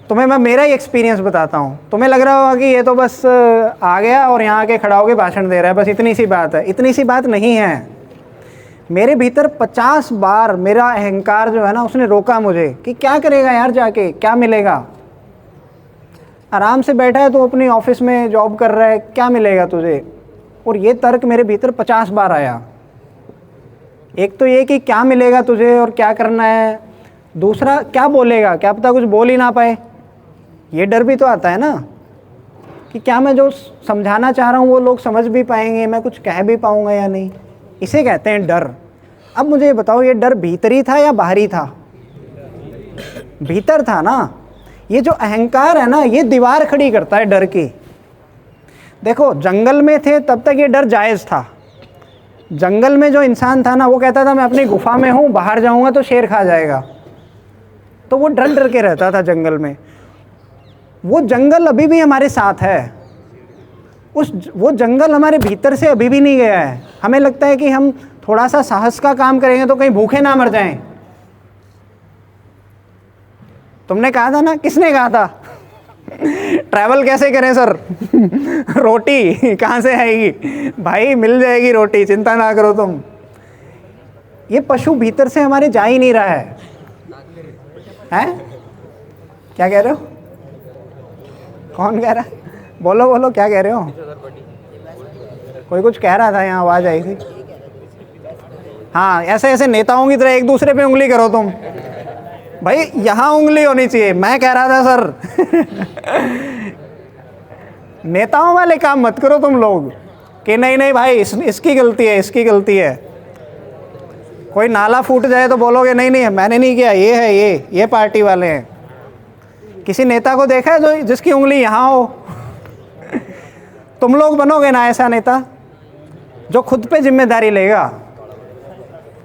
तुम्हें मैं मेरा ही एक्सपीरियंस बताता हूँ। तुम्हें लग रहा होगा कि ये तो बस आ गया और यहाँ आके खड़ा होके भाषण दे रहा है, बस इतनी सी बात है। इतनी सी बात नहीं है। मेरे भीतर 50 बार मेरा अहंकार जो है ना, उसने रोका मुझे कि क्या करेगा यार, जाके क्या मिलेगा, आराम से बैठा है तो अपनी ऑफिस में जॉब कर रहा है, क्या मिलेगा तुझे। और ये तर्क मेरे भीतर 50 बार आया। एक तो ये कि क्या मिलेगा तुझे और क्या करना है, दूसरा क्या बोलेगा, क्या पता कुछ बोल ही ना पाए, ये डर भी तो आता है ना कि क्या मैं जो समझाना चाह रहा हूँ वो लोग समझ भी पाएंगे, मैं कुछ कह भी पाऊँगा या नहीं। इसे कहते हैं डर। अब मुझे बताओ, ये डर भीतरी था या बाहरी था? भीतर था ना। ये जो अहंकार है ना, ये दीवार खड़ी करता है डर की। देखो जंगल में थे तब तक ये डर जायज़ था। जंगल में जो इंसान था ना, वो कहता था मैं अपनी गुफा में हूँ, बाहर जाऊँगा तो शेर खा जाएगा, तो वो डर डर के रहता था जंगल में। वो जंगल अभी भी हमारे साथ है, वो जंगल हमारे भीतर से अभी भी नहीं गया है। हमें लगता है कि हम थोड़ा सा साहस का काम करेंगे तो कहीं भूखे ना मर जाएं। तुमने कहा था ना, किसने कहा था? ट्रैवल कैसे करें सर? रोटी कहाँ से आएगी? भाई मिल जाएगी रोटी, चिंता ना करो तुम। ये पशु भीतर से हमारे जा ही नहीं रहा है। हैं? क्या कह रहे हो? कौन कह रहा है? बोलो बोलो, क्या कह रहे हो? कोई कुछ कह रहा था, यहाँ आवाज़ आई थी। हाँ, ऐसे ऐसे नेताओं की तरह एक दूसरे पे उंगली करो तुम। भाई यहाँ उंगली होनी चाहिए, मैं कह रहा था सर। नेताओं वाले काम मत करो तुम लोग कि नहीं नहीं भाई इसकी गलती है, इसकी गलती है। कोई नाला फूट जाए तो बोलोगे नहीं नहीं मैंने नहीं किया, ये है, ये पार्टी वाले हैं। किसी नेता को देखा है जो जिसकी उंगली यहाँ हो? तुम लोग बनोगे ना ऐसा नेता जो खुद पे जिम्मेदारी लेगा।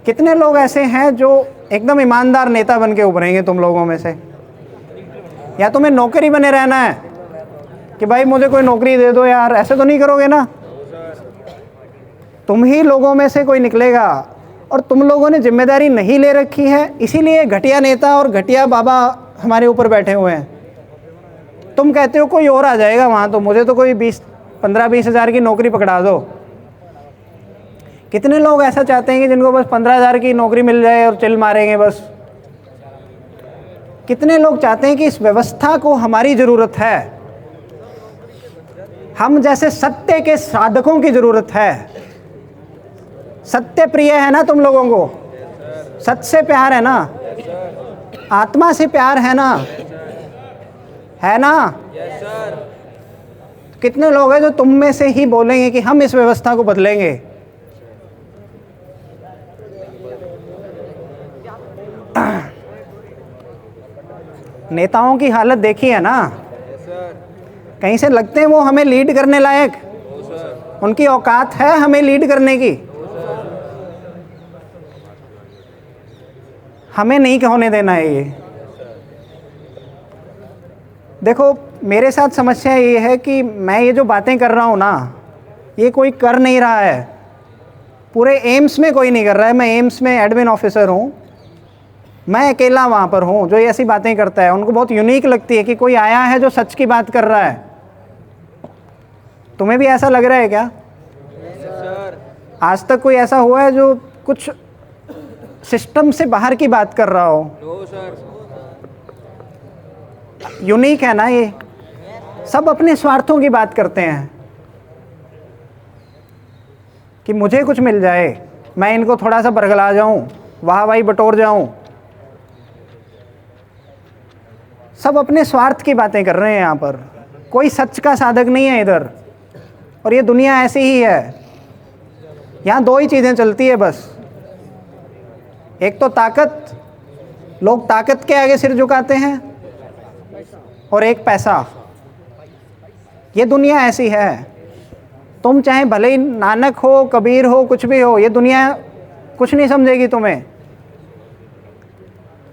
कितने लोग ऐसे हैं जो एकदम ईमानदार नेता बन के उभरेंगे तुम लोगों में से? या तुम्हें नौकरी बने रहना है कि भाई मुझे कोई नौकरी दे दो यार, ऐसे तो नहीं करोगे ना। तुम ही लोगों में से कोई निकलेगा, और तुम लोगों ने जिम्मेदारी नहीं ले रखी है, इसीलिए घटिया नेता और घटिया बाबा हमारे ऊपर बैठे हुए हैं। तुम कहते हो कोई और आ जाएगा वहाँ, तो मुझे तो कोई 15-20 हज़ार की नौकरी पकड़ा दो। कितने लोग ऐसा चाहते हैं कि जिनको बस 15,000 की नौकरी मिल जाए और चिल मारेंगे बस? कितने लोग चाहते हैं कि इस व्यवस्था को हमारी ज़रूरत है, हम जैसे सत्य के साधकों की ज़रूरत है। सत्य प्रिय है ना तुम लोगों को? सत्य से प्यार है ना? आत्मा से प्यार है ना? है ना? कितने लोग हैं जो तुम में से ही बोलेंगे कि हम इस व्यवस्था को बदलेंगे? नेताओं की हालत देखी है ना? कहीं से लगते हैं वो हमें लीड करने लायक? उनकी औकात है हमें लीड करने की? हमें नहीं होने देना है ये। देखो मेरे साथ समस्या ये है कि मैं ये जो बातें कर रहा हूँ ना, ये कोई कर नहीं रहा है। पूरे एम्स में कोई नहीं कर रहा है। मैं एम्स में एडमिन ऑफिसर हूँ, मैं अकेला वहाँ पर हूँ जो ऐसी बातें करता है। उनको बहुत यूनिक लगती है कि कोई आया है जो सच की बात कर रहा है। तुम्हें भी ऐसा लग रहा है क्या? आज तक कोई ऐसा हुआ है जो कुछ सिस्टम से बाहर की बात कर रहा हो? यूनिक है ना ये। सब अपने स्वार्थों की बात करते हैं कि मुझे कुछ मिल जाए, मैं इनको थोड़ा सा बरगला जाऊं, वाहवाही बटोर जाऊं। सब अपने स्वार्थ की बातें कर रहे हैं यहाँ पर। कोई सच का साधक नहीं है इधर। और ये दुनिया ऐसी ही है। यहाँ दो ही चीज़ें चलती है बस। एक तो ताकत, लोग ताकत के आगे सिर झुकाते हैं, और एक पैसा। ये दुनिया ऐसी है। तुम चाहे भले ही नानक हो, कबीर हो, कुछ भी हो, ये दुनिया कुछ नहीं समझेगी तुम्हें।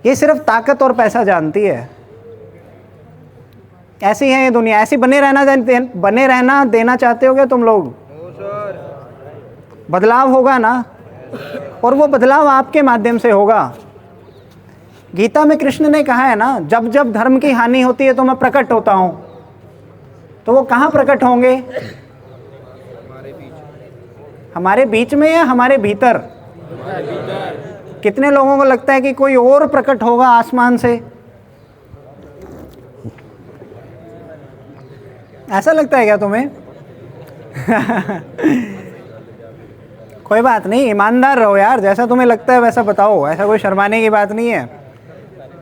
ये सिर्फ ताकत और पैसा जानती है। ऐसी है ये दुनिया। ऐसी बने रहना देना चाहते हो क्या तुम लोग? बदलाव होगा ना, और वो बदलाव आपके माध्यम से होगा। गीता में कृष्ण ने कहा है ना, जब जब धर्म की हानि होती है तो मैं प्रकट होता हूं। तो वो कहाँ प्रकट होंगे? हमारे बीच में या हमारे भीतर? कितने लोगों को लगता है कि कोई और प्रकट होगा आसमान से? ऐसा लगता है क्या तुम्हें? कोई बात नहीं, ईमानदार रहो यार। जैसा तुम्हें लगता है वैसा बताओ। ऐसा कोई शर्माने की बात नहीं है।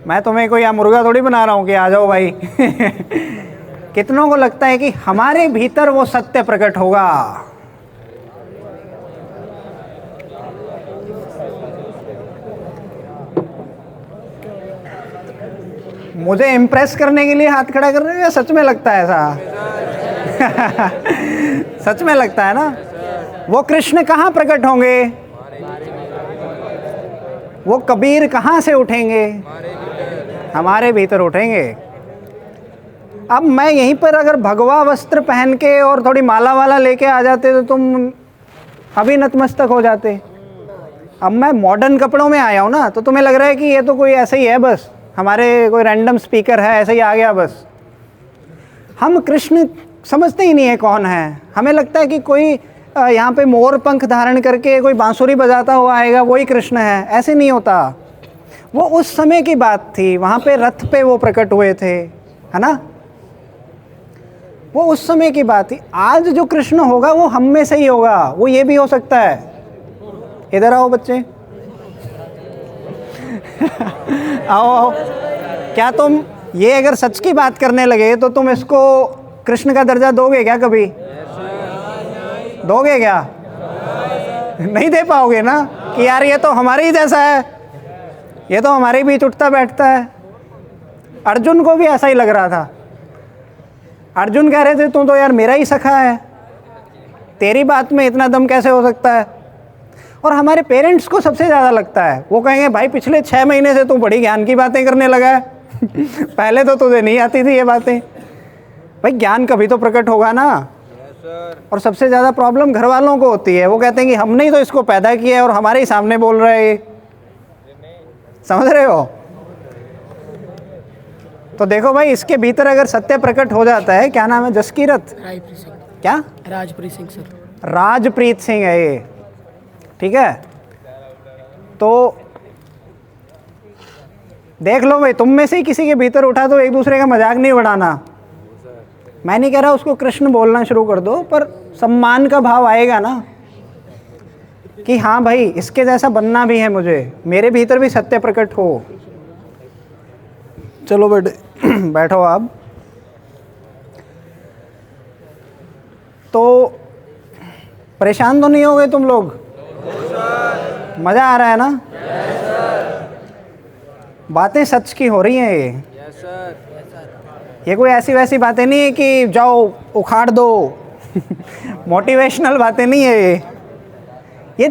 मैं तुम्हें कोई मुर्गा थोड़ी बना रहा हूँ कि आ जाओ भाई। कितनों को लगता है कि हमारे भीतर वो सत्य प्रकट होगा? मुझे इम्प्रेस करने के लिए हाथ खड़ा कर रहे हो या सच में लगता है ऐसा? सच में लगता है ना? वो कृष्ण कहाँ प्रकट होंगे? वो कबीर कहाँ से उठेंगे? हमारे भीतर उठेंगे। अब मैं यहीं पर अगर भगवा वस्त्र पहन के और थोड़ी माला वाला लेके आ जाते तो तुम अभी नतमस्तक हो जाते। अब मैं मॉडर्न कपड़ों में आया हूँ ना, तो तुम्हें लग रहा है कि ये तो कोई ऐसे ही है, बस हमारे कोई रैंडम स्पीकर है, ऐसे ही आ गया बस। हम कृष्ण समझते ही नहीं है कौन है। हमें लगता है कि कोई यहाँ पे मोर पंख धारण करके कोई बांसुरी बजाता हुआ आएगा, वही कृष्ण है। ऐसे नहीं होता। वो उस समय की बात थी, वहाँ पे रथ पे वो प्रकट हुए थे, है ना? वो उस समय की बात थी। आज जो कृष्ण होगा वो हम में से ही होगा। वो ये भी हो सकता है। इधर आओ बच्चे। आओ आओ। क्या तुम ये अगर सच की बात करने लगे तो तुम इसको कृष्ण का दर्जा दोगे क्या कभी? दोगे क्या? नहीं दे पाओगे ना कि यार ये तो हमारे ही जैसा है, ये तो हमारे बीच उठता बैठता है। अर्जुन को भी ऐसा ही लग रहा था। अर्जुन कह रहे थे तू तो यार मेरा ही सखा है, तेरी बात में इतना दम कैसे हो सकता है? और हमारे पेरेंट्स को सबसे ज़्यादा लगता है। वो कहेंगे भाई पिछले 6 महीने से तू बड़ी ज्ञान की बातें करने लगा है। पहले तो तुझे नहीं आती थी ये बातें। भाई ज्ञान कभी तो प्रकट होगा ना। और सबसे ज़्यादा प्रॉब्लम घर वालों को होती है। वो कहते हैं कि हमने ही तो इसको पैदा किया है और हमारे ही सामने बोल रहा है ये। समझ रहे हो? तो देखो भाई, इसके भीतर अगर सत्य प्रकट हो जाता है, क्या नाम है? जसकीरत? राजप्रीत सिंह। क्या? राजप्रीत सिंह सर। राजप्रीत सिंह है ये, ठीक है? तो देख लो भाई, तुम में से ही किसी के भीतर उठा तो एक दूसरे का मजाक नहीं उड़ाना। मैं नहीं कह रहा उसको कृष्ण बोलना शुरू कर दो, पर सम्मान का भाव आएगा ना। कि हाँ भाई इसके जैसा बनना भी है मुझे, मेरे भीतर भी सत्य प्रकट हो। चलो बैठो आप। तो परेशान तो नहीं हो गए तुम लोग? मज़ा आ रहा है ना? बातें सच की हो रही हैं ये कोई ऐसी वैसी बातें नहीं है कि जाओ उखाड़ दो मोटिवेशनल बातें नहीं है ये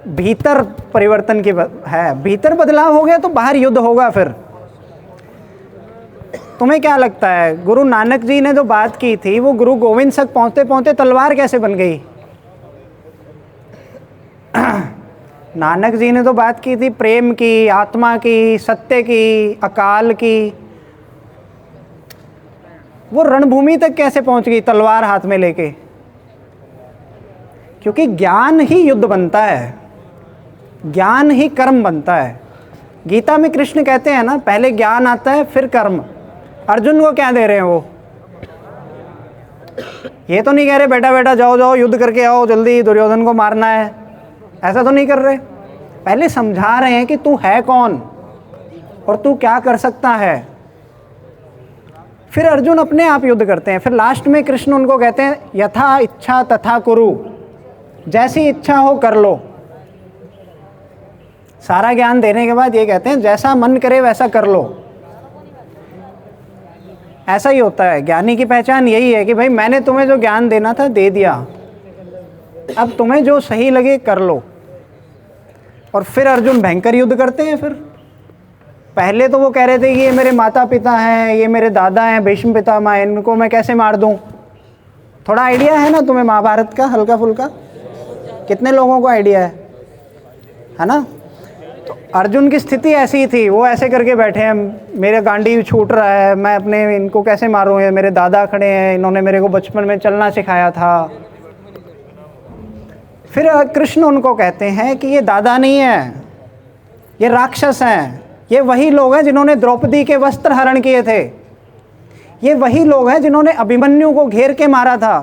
भीतर परिवर्तन की है। भीतर बदलाव हो गया तो बाहर युद्ध होगा। फिर तुम्हें क्या लगता है गुरु नानक जी ने जो बात की थी वो गुरु गोविंद तक पहुंचते पहुंचते तलवार कैसे बन गई? नानक जी ने तो बात की थी प्रेम की, आत्मा की, सत्य की, अकाल की। वो रणभूमि तक कैसे पहुंच गई तलवार हाथ में लेके? क्योंकि ज्ञान ही युद्ध बनता है, ज्ञान ही कर्म बनता है। गीता में कृष्ण कहते हैं ना, पहले ज्ञान आता है फिर कर्म। अर्जुन को क्या दे रहे हैं वो? ये तो नहीं कह रहे बेटा बेटा जाओ जाओ युद्ध करके आओ जल्दी, दुर्योधन को मारना है, ऐसा तो नहीं कर रहे। पहले समझा रहे हैं कि तू है कौन और तू क्या कर सकता है। फिर अर्जुन अपने आप युद्ध करते हैं। फिर लास्ट में कृष्ण उनको कहते हैं यथा इच्छा तथा कुरु, जैसी इच्छा हो कर लो। सारा ज्ञान देने के बाद ये कहते हैं जैसा मन करे वैसा कर लो। ऐसा ही होता है। ज्ञानी की पहचान यही है कि भाई मैंने तुम्हें जो ज्ञान देना था दे दिया, अब तुम्हें जो सही लगे कर लो। और फिर अर्जुन भयंकर युद्ध करते हैं। फिर पहले तो वो कह रहे थे कि ये मेरे माता पिता हैं, ये मेरे दादा हैं, भीष्म पितामह, इनको मैं कैसे मार दूं। थोड़ा आइडिया है ना तुम्हें महाभारत का हल्का फुल्का? कितने लोगों को आइडिया है ना? तो अर्जुन की स्थिति ऐसी ही थी। वो ऐसे करके बैठे हैं, मेरा गांडी छूट रहा है, मैं अपने इनको कैसे मारूं, ये मेरे दादा खड़े हैं, इन्होंने मेरे को बचपन में चलना सिखाया था। फिर कृष्ण उनको कहते हैं कि ये दादा नहीं है, ये राक्षस हैं। ये वही लोग हैं जिन्होंने द्रौपदी के वस्त्र हरण किए थे। ये वही लोग हैं जिन्होंने अभिमन्यु को घेर के मारा था।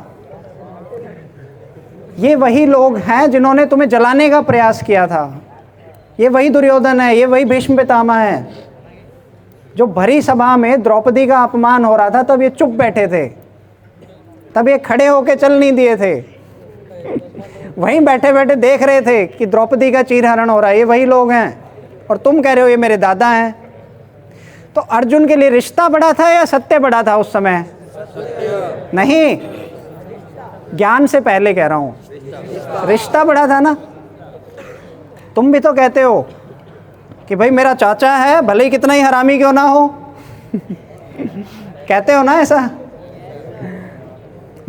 ये वही लोग हैं जिन्होंने तुम्हें जलाने का प्रयास किया था। ये वही दुर्योधन है, ये वही भीष्म पितामह है। जो भरी सभा में द्रौपदी का अपमान हो रहा था तब ये चुप बैठे थे, तब ये खड़े होके चल नहीं दिए थे। वहीं बैठे बैठे देख रहे थे कि द्रौपदी का चीरहरण हो रहा है। ये वही लोग हैं और तुम कह रहे हो ये मेरे दादा हैं। तो अर्जुन के लिए रिश्ता बड़ा था या सत्य बड़ा था उस समय? नहीं, ज्ञान से पहले कह रहा हूं, रिश्ता बड़ा था ना। तुम भी तो कहते हो कि भाई मेरा चाचा है, भले ही कितना ही हरामी क्यों ना हो कहते हो ना ऐसा।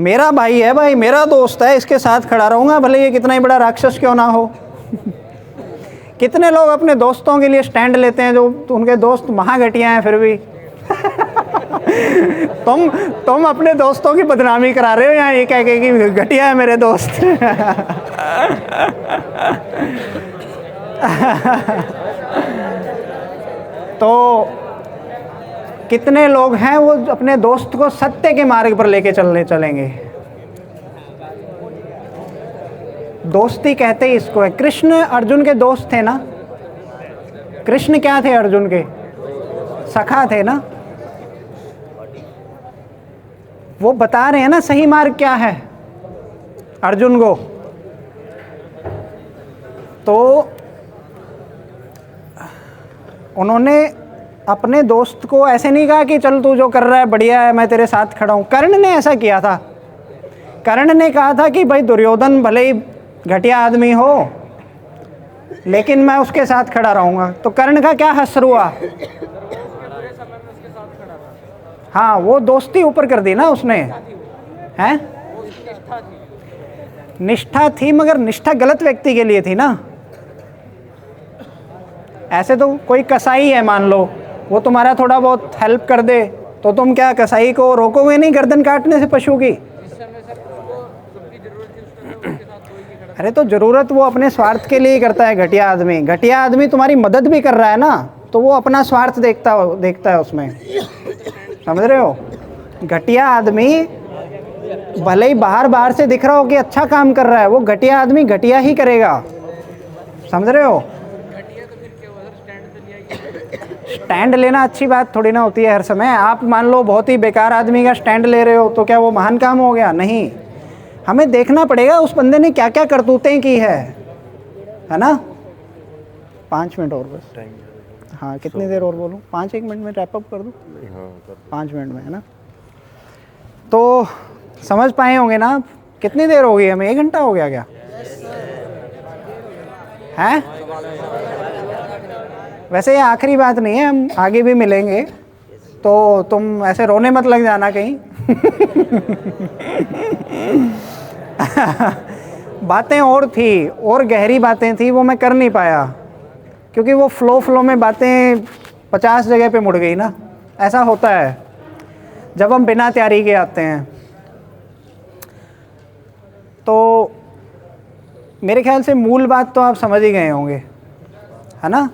मेरा भाई है, भाई मेरा दोस्त है, इसके साथ खड़ा रहूंगा भले ये कितना ही बड़ा राक्षस क्यों ना हो। कितने लोग अपने दोस्तों के लिए स्टैंड लेते हैं जो उनके दोस्त महाघटिया हैं फिर भी तुम अपने दोस्तों की बदनामी करा रहे हो यहाँ ये कह के कि घटिया है मेरे दोस्त तो कितने लोग हैं वो अपने दोस्त को सत्य के मार्ग पर लेके चलेंगे। दोस्ती कहते ही इसको है। कृष्ण अर्जुन के दोस्त थे ना। कृष्ण क्या थे? अर्जुन के सखा थे ना। वो बता रहे हैं ना सही मार्ग क्या है अर्जुन को। तो उन्होंने अपने दोस्त को ऐसे नहीं कहा कि चल तू जो कर रहा है बढ़िया है, मैं तेरे साथ खड़ा हूँ। कर्ण ने ऐसा किया था। कर्ण ने कहा था कि भाई दुर्योधन भले ही घटिया आदमी हो लेकिन मैं उसके साथ खड़ा रहूँगा। तो कर्ण का क्या हश्र हुआ? हाँ, वो दोस्ती ऊपर कर दी ना उसने, हैं? निष्ठा थी, मगर निष्ठा गलत व्यक्ति के लिए थी ना। ऐसे तो कोई कसाई है मान लो, वो तुम्हारा थोड़ा बहुत हेल्प कर दे तो तुम क्या कसाई को रोकोगे नहीं गर्दन काटने से पशु की? अरे तो जरूरत वो अपने स्वार्थ के लिए ही करता है घटिया आदमी। घटिया आदमी तुम्हारी मदद भी कर रहा है ना तो वो अपना स्वार्थ देखता है उसमें, समझ रहे हो? घटिया आदमी भले ही बाहर से दिख रहा हो कि अच्छा काम कर रहा है, वो घटिया आदमी घटिया ही करेगा। समझ रहे हो? स्टैंड लेना अच्छी बात थोड़ी ना होती है हर समय। आप मान लो बहुत ही बेकार आदमी का स्टैंड ले रहे हो तो क्या वो महान काम हो गया? नहीं, हमें देखना पड़ेगा उस बंदे ने क्या क्या करतूतें की है ना। 5 मिनट और बस। हाँ, कितनी देर और बोलूँ? 5-1 मिनट में रैप अप कर दूँ? 5 मिनट में, है ना। तो समझ पाए होंगे ना आप? कितनी देर हो गई हमें? 1 घंटा हो गया क्या? हैं? वैसे ये आखिरी बात नहीं है, हम आगे भी मिलेंगे, तो तुम ऐसे रोने मत लग जाना कहीं। बातें और थी, और गहरी बातें थी, वो मैं कर नहीं पाया क्योंकि वो फ्लो में बातें 50 जगह पे मुड़ गई ना। ऐसा होता है जब हम बिना तैयारी के आते हैं। तो मेरे ख्याल से मूल बात तो आप समझ ही गए होंगे, है ना।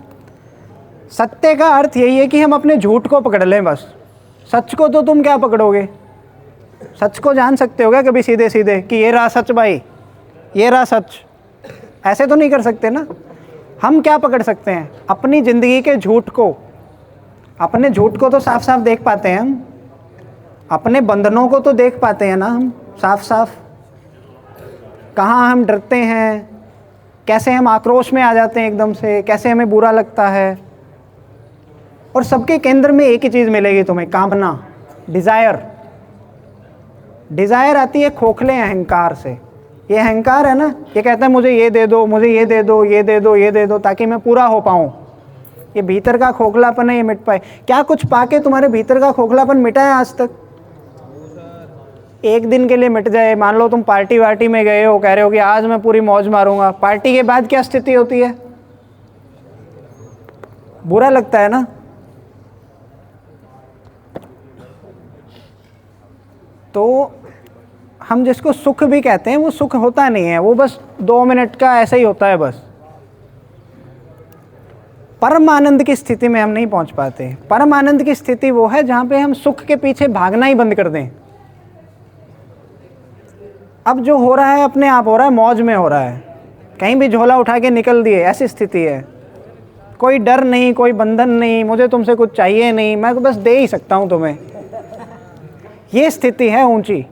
सत्य का अर्थ यही है कि हम अपने झूठ को पकड़ लें बस। सच को तो तुम क्या पकड़ोगे? सच को जान सकते हो क्या कभी सीधे सीधे कि ये रहा सच भाई, ये रहा सच? ऐसे तो नहीं कर सकते ना। हम क्या पकड़ सकते हैं? अपनी ज़िंदगी के झूठ को। अपने झूठ को तो साफ साफ देख पाते हैं हम, अपने बंधनों को तो देख पाते हैं ना हम साफ साफ। कहाँ हम डरते हैं, कैसे हम आक्रोश में आ जाते हैं एकदम से, कैसे हमें बुरा लगता है। और सबके केंद्र में एक ही चीज़ मिलेगी तुम्हें, कामना, डिज़ायर। डिज़ायर आती है खोखले अहंकार से। ये अहंकार है ना, ये कहता है मुझे ये दे दो, मुझे ये दे दो, ये दे दो, ये दे दो, ताकि मैं पूरा हो पाऊँ। ये भीतर का खोखलापन है, ये मिट पाए। क्या कुछ पाके तुम्हारे भीतर का खोखलापन मिटा है आज तक? एक दिन के लिए मिट जाए। मान लो तुम पार्टी वार्टी में गए हो, कह रहे हो कि आज मैं पूरी मौज मारूंगा। पार्टी के बाद क्या स्थिति होती है? बुरा लगता है ना। तो हम जिसको सुख भी कहते हैं वो सुख होता नहीं है, वो बस 2 मिनट का ऐसा ही होता है बस। परम आनंद की स्थिति में हम नहीं पहुंच पाते। परम आनंद की स्थिति वो है जहां पे हम सुख के पीछे भागना ही बंद कर दें। अब जो हो रहा है अपने आप हो रहा है, मौज में हो रहा है, कहीं भी झोला उठा के निकल दिए, ऐसी स्थिति है। कोई डर नहीं, कोई बंधन नहीं, मुझे तुमसे कुछ चाहिए नहीं, मैं तो बस दे ही सकता हूं तुम्हें। ये स्थिति है ऊंची,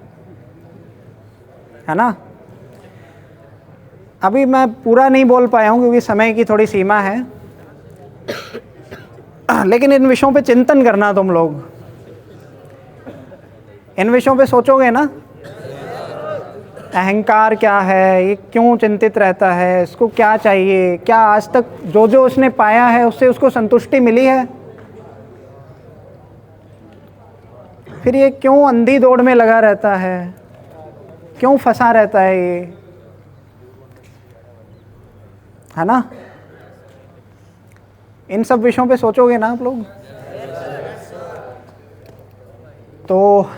है ना। अभी मैं पूरा नहीं बोल पाया हूं क्योंकि समय की थोड़ी सीमा है, लेकिन इन विषयों पे चिंतन करना तुम लोग। इन विषयों पे सोचोगे ना, अहंकार क्या है, ये क्यों चिंतित रहता है, इसको क्या चाहिए, क्या आज तक जो जो उसने पाया है उससे उसको संतुष्टि मिली है, फिर ये क्यों अंधी दौड़ में लगा रहता है, क्यों फंसा रहता है ये, है ना। इन सब विषयों पे सोचोगे ना आप लोग। तो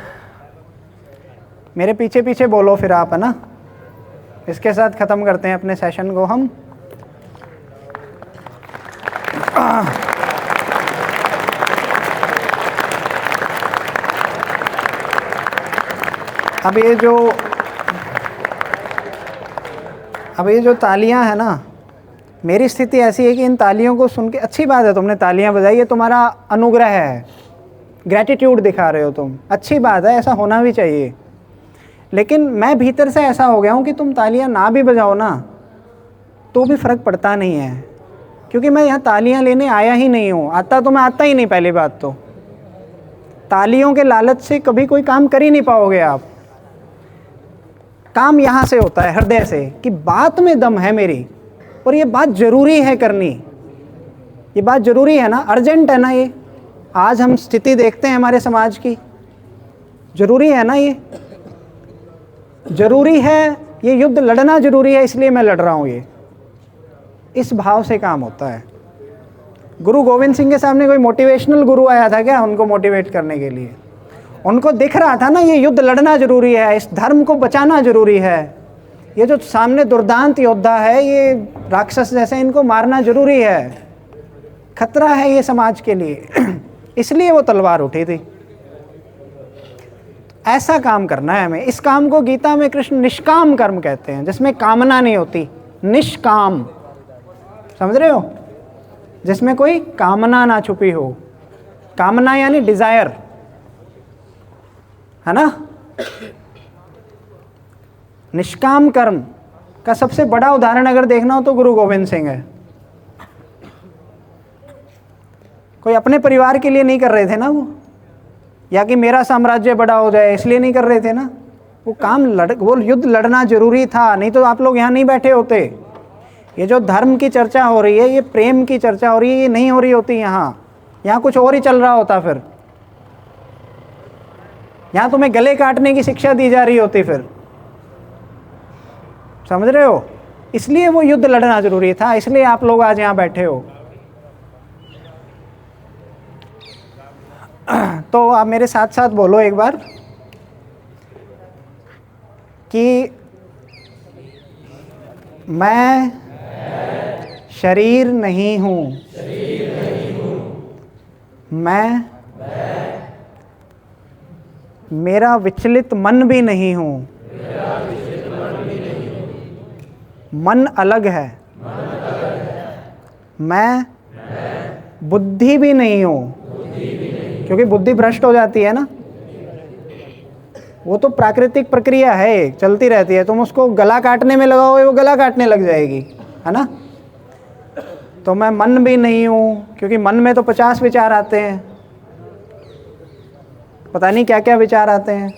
मेरे पीछे पीछे बोलो फिर आप, है ना। इसके साथ ख़त्म करते हैं अपने सेशन को हम। अब ये जो तालियां है ना, मेरी स्थिति ऐसी है कि इन तालियों को सुन के, अच्छी बात है तुमने तालियां बजाई, ये तुम्हारा अनुग्रह है, ग्रैटिट्यूड दिखा रहे हो तुम, अच्छी बात है, ऐसा होना भी चाहिए। लेकिन मैं भीतर से ऐसा हो गया हूँ कि तुम तालियां ना भी बजाओ ना तो भी फ़र्क पड़ता नहीं है, क्योंकि मैं यहाँ तालियां लेने आया ही नहीं हूँ। आता तो मैं आता ही नहीं। पहली बात तो तालियों के लालच से कभी कोई काम कर ही नहीं पाओगे आप। काम यहाँ से होता है, हृदय से, कि बात में दम है मेरी और ये बात ज़रूरी है करनी। ये बात ज़रूरी है ना, अर्जेंट है ना। ये आज हम स्थिति देखते हैं हमारे समाज की, ज़रूरी है ना, ये ज़रूरी है, ये युद्ध लड़ना ज़रूरी है, इसलिए मैं लड़ रहा हूँ। ये इस भाव से काम होता है। गुरु गोविंद सिंह के सामने कोई मोटिवेशनल गुरु आया था क्या उनको मोटिवेट करने के लिए? उनको दिख रहा था ना ये युद्ध लड़ना ज़रूरी है, इस धर्म को बचाना ज़रूरी है, ये जो सामने दुर्दांत योद्धा है, ये राक्षस जैसे, इनको मारना ज़रूरी है, खतरा है ये समाज के लिए। इसलिए वो तलवार उठी थी। ऐसा काम करना है हमें। इस काम को गीता में कृष्ण निष्काम कर्म कहते हैं, जिसमें कामना नहीं होती, निष्काम। समझ रहे हो, जिसमें कोई कामना ना छुपी हो। कामना यानी डिजायर, है ना। निष्काम कर्म का सबसे बड़ा उदाहरण अगर देखना हो तो गुरु गोविंद सिंह है। कोई अपने परिवार के लिए नहीं कर रहे थे ना वो, या कि मेरा साम्राज्य बड़ा हो जाए इसलिए नहीं कर रहे थे ना। वो युद्ध लड़ना जरूरी था, नहीं तो आप लोग यहाँ नहीं बैठे होते। ये जो धर्म की चर्चा हो रही है, ये प्रेम की चर्चा हो रही है, ये नहीं हो रही होती यहाँ कुछ और ही चल रहा होता। फिर यहाँ तुम्हें गले काटने की शिक्षा दी जा रही होती फिर, समझ रहे हो। इसलिए वो युद्ध लड़ना जरूरी था, इसलिए आप लोग आज यहाँ बैठे हो। तो आप मेरे साथ साथ बोलो एक बार कि मैं शरीर नहीं हूँ, मैं मेरा विचलित मन भी नहीं हूँ। मन अलग है, मैं बुद्धि भी नहीं हूँ, क्योंकि बुद्धि भ्रष्ट हो जाती है ना। वो तो प्राकृतिक प्रक्रिया है, चलती रहती है। तुम उसको गला काटने में लगाओगे वो गला काटने लग जाएगी, है ना। तो मैं मन भी नहीं हूँ, क्योंकि मन में तो 50 विचार आते हैं, पता नहीं क्या क्या विचार आते हैं।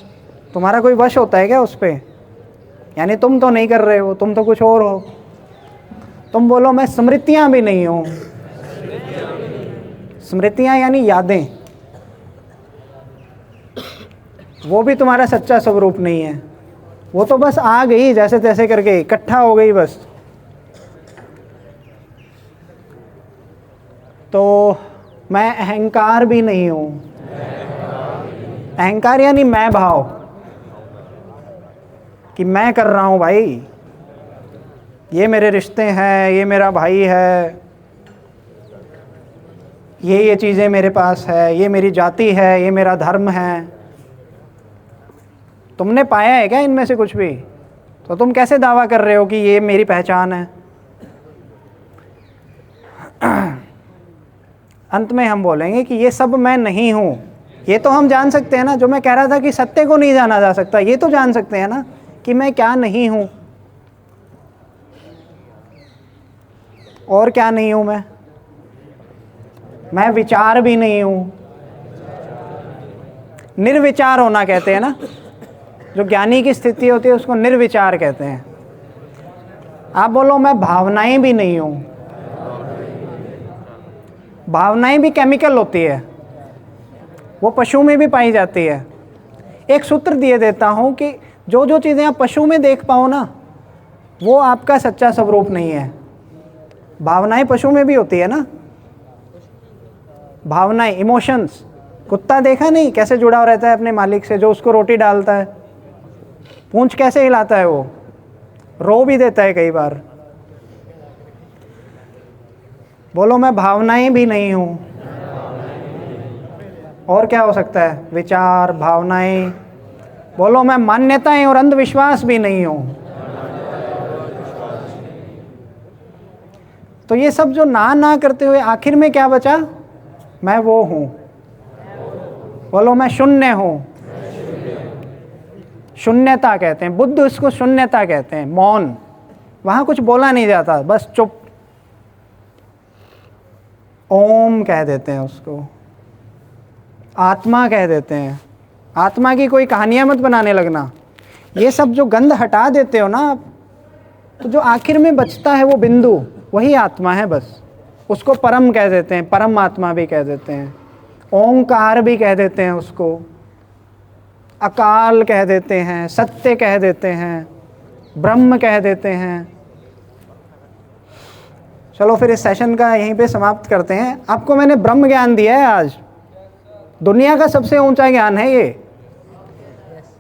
तुम्हारा कोई वश होता है क्या उस पर? यानी तुम तो नहीं कर रहे हो, तुम तो कुछ और हो। तुम बोलो मैं स्मृतियाँ भी नहीं हूँ। स्मृतियाँ यानी यादें, वो भी तुम्हारा सच्चा स्वरूप नहीं है। वो तो बस आ गई जैसे तैसे करके, इकट्ठा हो गई बस। तो मैं अहंकार भी नहीं हूँ। अहंकार यानी मैं भाव, कि मैं कर रहा हूँ भाई, ये रिश्ते हैं, ये मेरा भाई है, ये चीज़ें मेरे पास है, ये मेरी जाति है, ये मेरा धर्म है। तुमने पाया है क्या इनमें से कुछ भी? तो तुम कैसे दावा कर रहे हो कि ये मेरी पहचान है? अंत में हम बोलेंगे कि ये सब मैं नहीं हूँ। ये तो हम जान सकते हैं ना, जो मैं कह रहा था कि सत्य को नहीं जाना जा सकता, ये तो जान सकते हैं ना कि मैं क्या नहीं हूँ। और क्या नहीं हूँ मैं विचार भी नहीं हूँ। निर्विचार होना कहते हैं ना, जो ज्ञानी की स्थिति होती है उसको निर्विचार कहते हैं। आप बोलो मैं भावनाएं भी नहीं हूँ। भावनाएं भी केमिकल होती है, वो पशु में भी पाई जाती है। एक सूत्र दिए देता हूँ कि जो जो चीज़ें आप पशु में देख पाओ ना, वो आपका सच्चा स्वरूप नहीं है। भावनाएं पशु में भी होती है ना, भावनाएं, इमोशंस। कुत्ता देखा नहीं कैसे जुड़ा हुआ रहता है अपने मालिक से, जो उसको रोटी डालता है, पूंछ कैसे हिलाता है, वो रो भी देता है कई बार। बोलो मैं भावनाएं भी नहीं हूँ। और क्या हो सकता है? विचार, भावनाएं। बोलो मैं मान्यताएं और अंधविश्वास भी नहीं हूँ। तो ये सब जो ना करते हुए आखिर में क्या बचा? मैं वो हूँ। बोलो मैं शून्य हूँ। शून्यता कहते हैं, बुद्ध इसको शून्यता कहते हैं, मौन। वहाँ कुछ बोला नहीं जाता, बस चुप। ओम कह देते हैं उसको, आत्मा कह देते हैं। आत्मा की कोई कहानियाँ मत बनाने लगना। ये सब जो गंध हटा देते हो ना आप, तो जो आखिर में बचता है वो बिंदु, वही आत्मा है बस। उसको परम कह देते हैं, परम आत्मा भी कह देते हैं, ओंकार भी कह देते हैं उसको, अकाल कह देते हैं, सत्य कह देते हैं, ब्रह्म कह देते हैं। चलो फिर इस सेशन का यहीं पे समाप्त करते हैं। आपको मैंने ब्रह्म ज्ञान दिया है आज, दुनिया का सबसे ऊंचा ज्ञान है ये,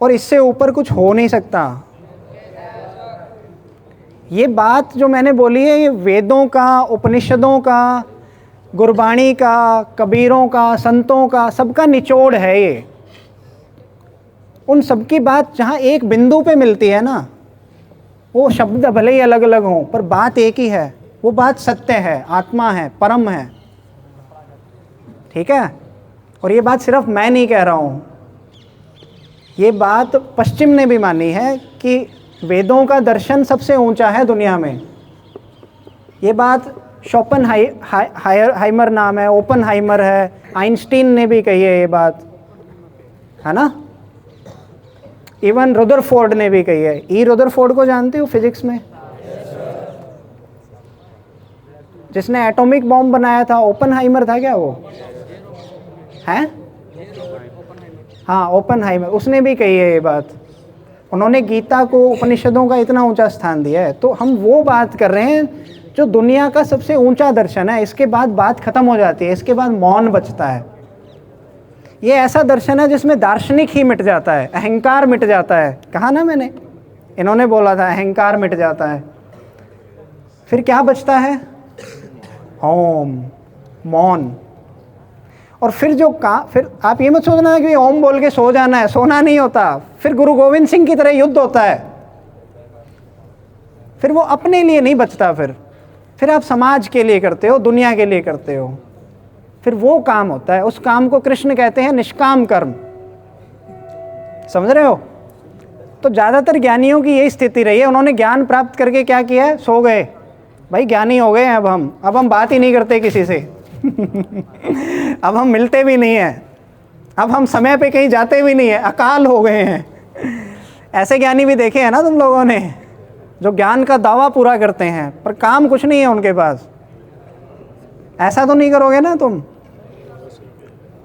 और इससे ऊपर कुछ हो नहीं सकता। ये बात जो मैंने बोली है, ये वेदों का, उपनिषदों का, गुरबाणी का, कबीरों का, संतों का, सबका निचोड़ है ये। उन सबकी बात जहाँ एक बिंदु पे मिलती है ना, वो शब्द भले ही अलग अलग हों पर बात एक ही है। वो बात सत्य है, आत्मा है, परम है। ठीक है, और ये बात सिर्फ मैं नहीं कह रहा हूँ, ये बात पश्चिम ने भी मानी है कि वेदों का दर्शन सबसे ऊंचा है दुनिया में। ये बात शोपेनहाइमर नाम है, ओपेनहाइमर है, आइंस्टीन ने भी कही है ये बात, है ना। इवन रुदरफोर्ड ने भी कही है। ई रुदरफोर्ड को जानते हो फिजिक्स में, जिसने एटॉमिक बॉम्ब बनाया था? ओपेनहाइमर था क्या वो? हैं? हाँ, ओपेनहाइमर, उसने भी कही है ये बात। उन्होंने गीता को, उपनिषदों का इतना ऊंचा स्थान दिया है। तो हम वो बात कर रहे हैं जो दुनिया का सबसे ऊंचा दर्शन है। इसके बाद बात खत्म हो जाती है, इसके बाद मौन बचता है। ये ऐसा दर्शन है जिसमें दार्शनिक ही मिट जाता है, अहंकार मिट जाता है। कहा ना मैंने, इन्होंने बोला था अहंकार मिट जाता है। फिर क्या बचता है? ओम, मौन। और फिर फिर आप ये मत सोचना कि ओम बोल के सो जाना है, सोना नहीं होता। फिर गुरु गोविंद सिंह की तरह युद्ध होता है। फिर वो अपने लिए नहीं बचता, फिर आप समाज के लिए करते हो, दुनिया के लिए करते हो। फिर वो काम होता है, उस काम को कृष्ण कहते हैं निष्काम कर्म। समझ रहे हो? तो ज़्यादातर ज्ञानियों की यही स्थिति रही है। उन्होंने ज्ञान प्राप्त करके क्या किया है? सो गए। भाई ज्ञानी हो गए हैं अब हम बात ही नहीं करते किसी से। अब हम मिलते भी नहीं हैं, अब हम समय पे कहीं जाते भी नहीं है, अकाल हो गए हैं। ऐसे ज्ञानी भी देखे हैं ना तुम लोगों ने, जो ज्ञान का दावा पूरा करते हैं पर काम कुछ नहीं है उनके पास। ऐसा तो नहीं करोगे ना तुम।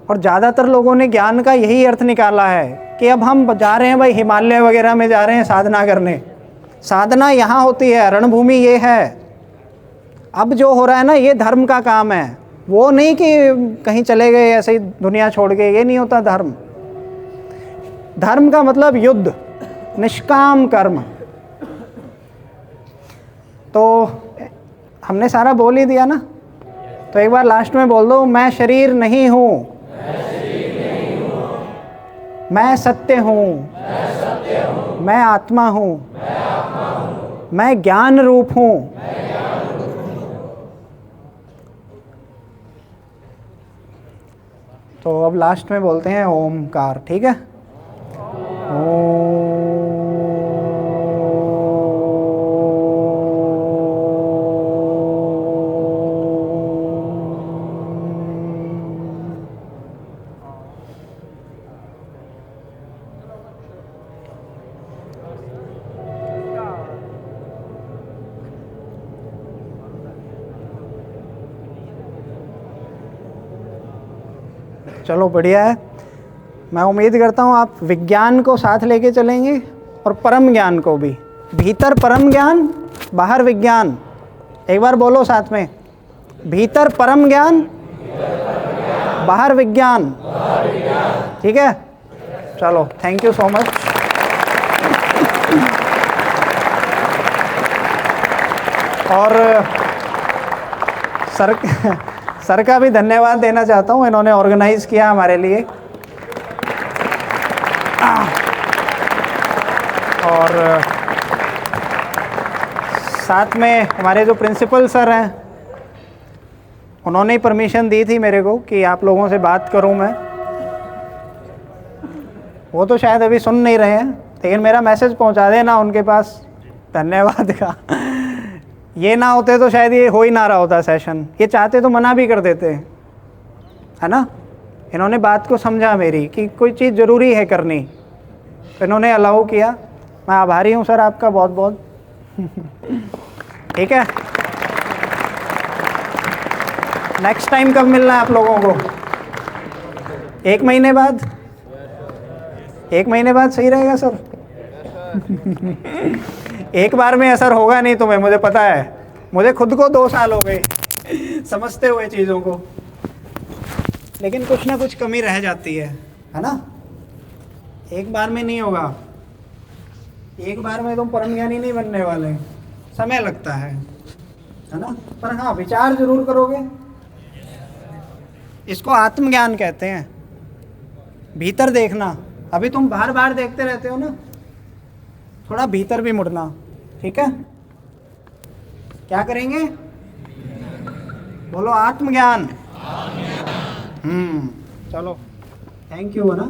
और ज़्यादातर लोगों ने ज्ञान का यही अर्थ निकाला है कि अब हम जा रहे हैं भाई, हिमालय वगैरह में जा रहे हैं साधना करने। साधना यहाँ होती है, रणभूमि ये है। अब जो हो रहा है ना, ये धर्म का काम है। वो नहीं कि कहीं चले गए ऐसे ही दुनिया छोड़ के, ये नहीं होता धर्म। धर्म का मतलब युद्ध, निष्काम कर्म। तो हमने सारा बोल ही दिया ना, तो एक बार लास्ट में बोल दो, मैं शरीर नहीं हूँ, मैं सत्य हूँ, मैं आत्मा हूँ, मैं ज्ञान रूप हूँ। तो अब लास्ट में बोलते हैं ओमकार। ठीक है? ओम। चलो बढ़िया है। मैं उम्मीद करता हूँ आप विज्ञान को साथ लेके चलेंगे और परम ज्ञान को भी। भीतर परम ज्ञान, बाहर विज्ञान। एक बार बोलो साथ में, भीतर परम ज्ञान, बाहर विज्ञान। ठीक है? चलो, थैंक यू सो मच। और सर का भी धन्यवाद देना चाहता हूँ, इन्होंने ऑर्गेनाइज़ किया हमारे लिए। और साथ में हमारे जो प्रिंसिपल सर हैं, उन्होंने ही परमिशन दी थी मेरे को कि आप लोगों से बात करूं मैं। वो तो शायद अभी सुन नहीं रहे हैं, लेकिन मेरा मैसेज पहुंचा देना उनके पास धन्यवाद का। ये ना होते तो शायद ये हो ही ना रहा होता सेशन। ये चाहते तो मना भी कर देते, है ना। इन्होंने बात को समझा मेरी कि कोई चीज़ ज़रूरी है करनी, तो इन्होंने अलाउ किया। मैं आभारी हूँ सर आपका बहुत बहुत। ठीक है, नेक्स्ट टाइम कब मिलना है आप लोगों को? 1 महीने बाद? 1 महीने बाद सही रहेगा सर? एक बार में असर होगा नहीं तुम्हें, मुझे पता है। मुझे खुद को 2 साल हो गए समझते हुए चीज़ों को, लेकिन कुछ ना कुछ कमी रह जाती है ना। एक बार में नहीं होगा, एक बार में तुम परम ज्ञानी नहीं बनने वाले, समय लगता है ना। पर हाँ, विचार जरूर करोगे। इसको आत्मज्ञान कहते हैं, भीतर देखना। अभी तुम बाहर बाहर देखते रहते हो ना, थोड़ा भीतर भी मुड़ना। ठीक है? क्या करेंगे? बोलो आत्मज्ञान। चलो थैंक यू है ना।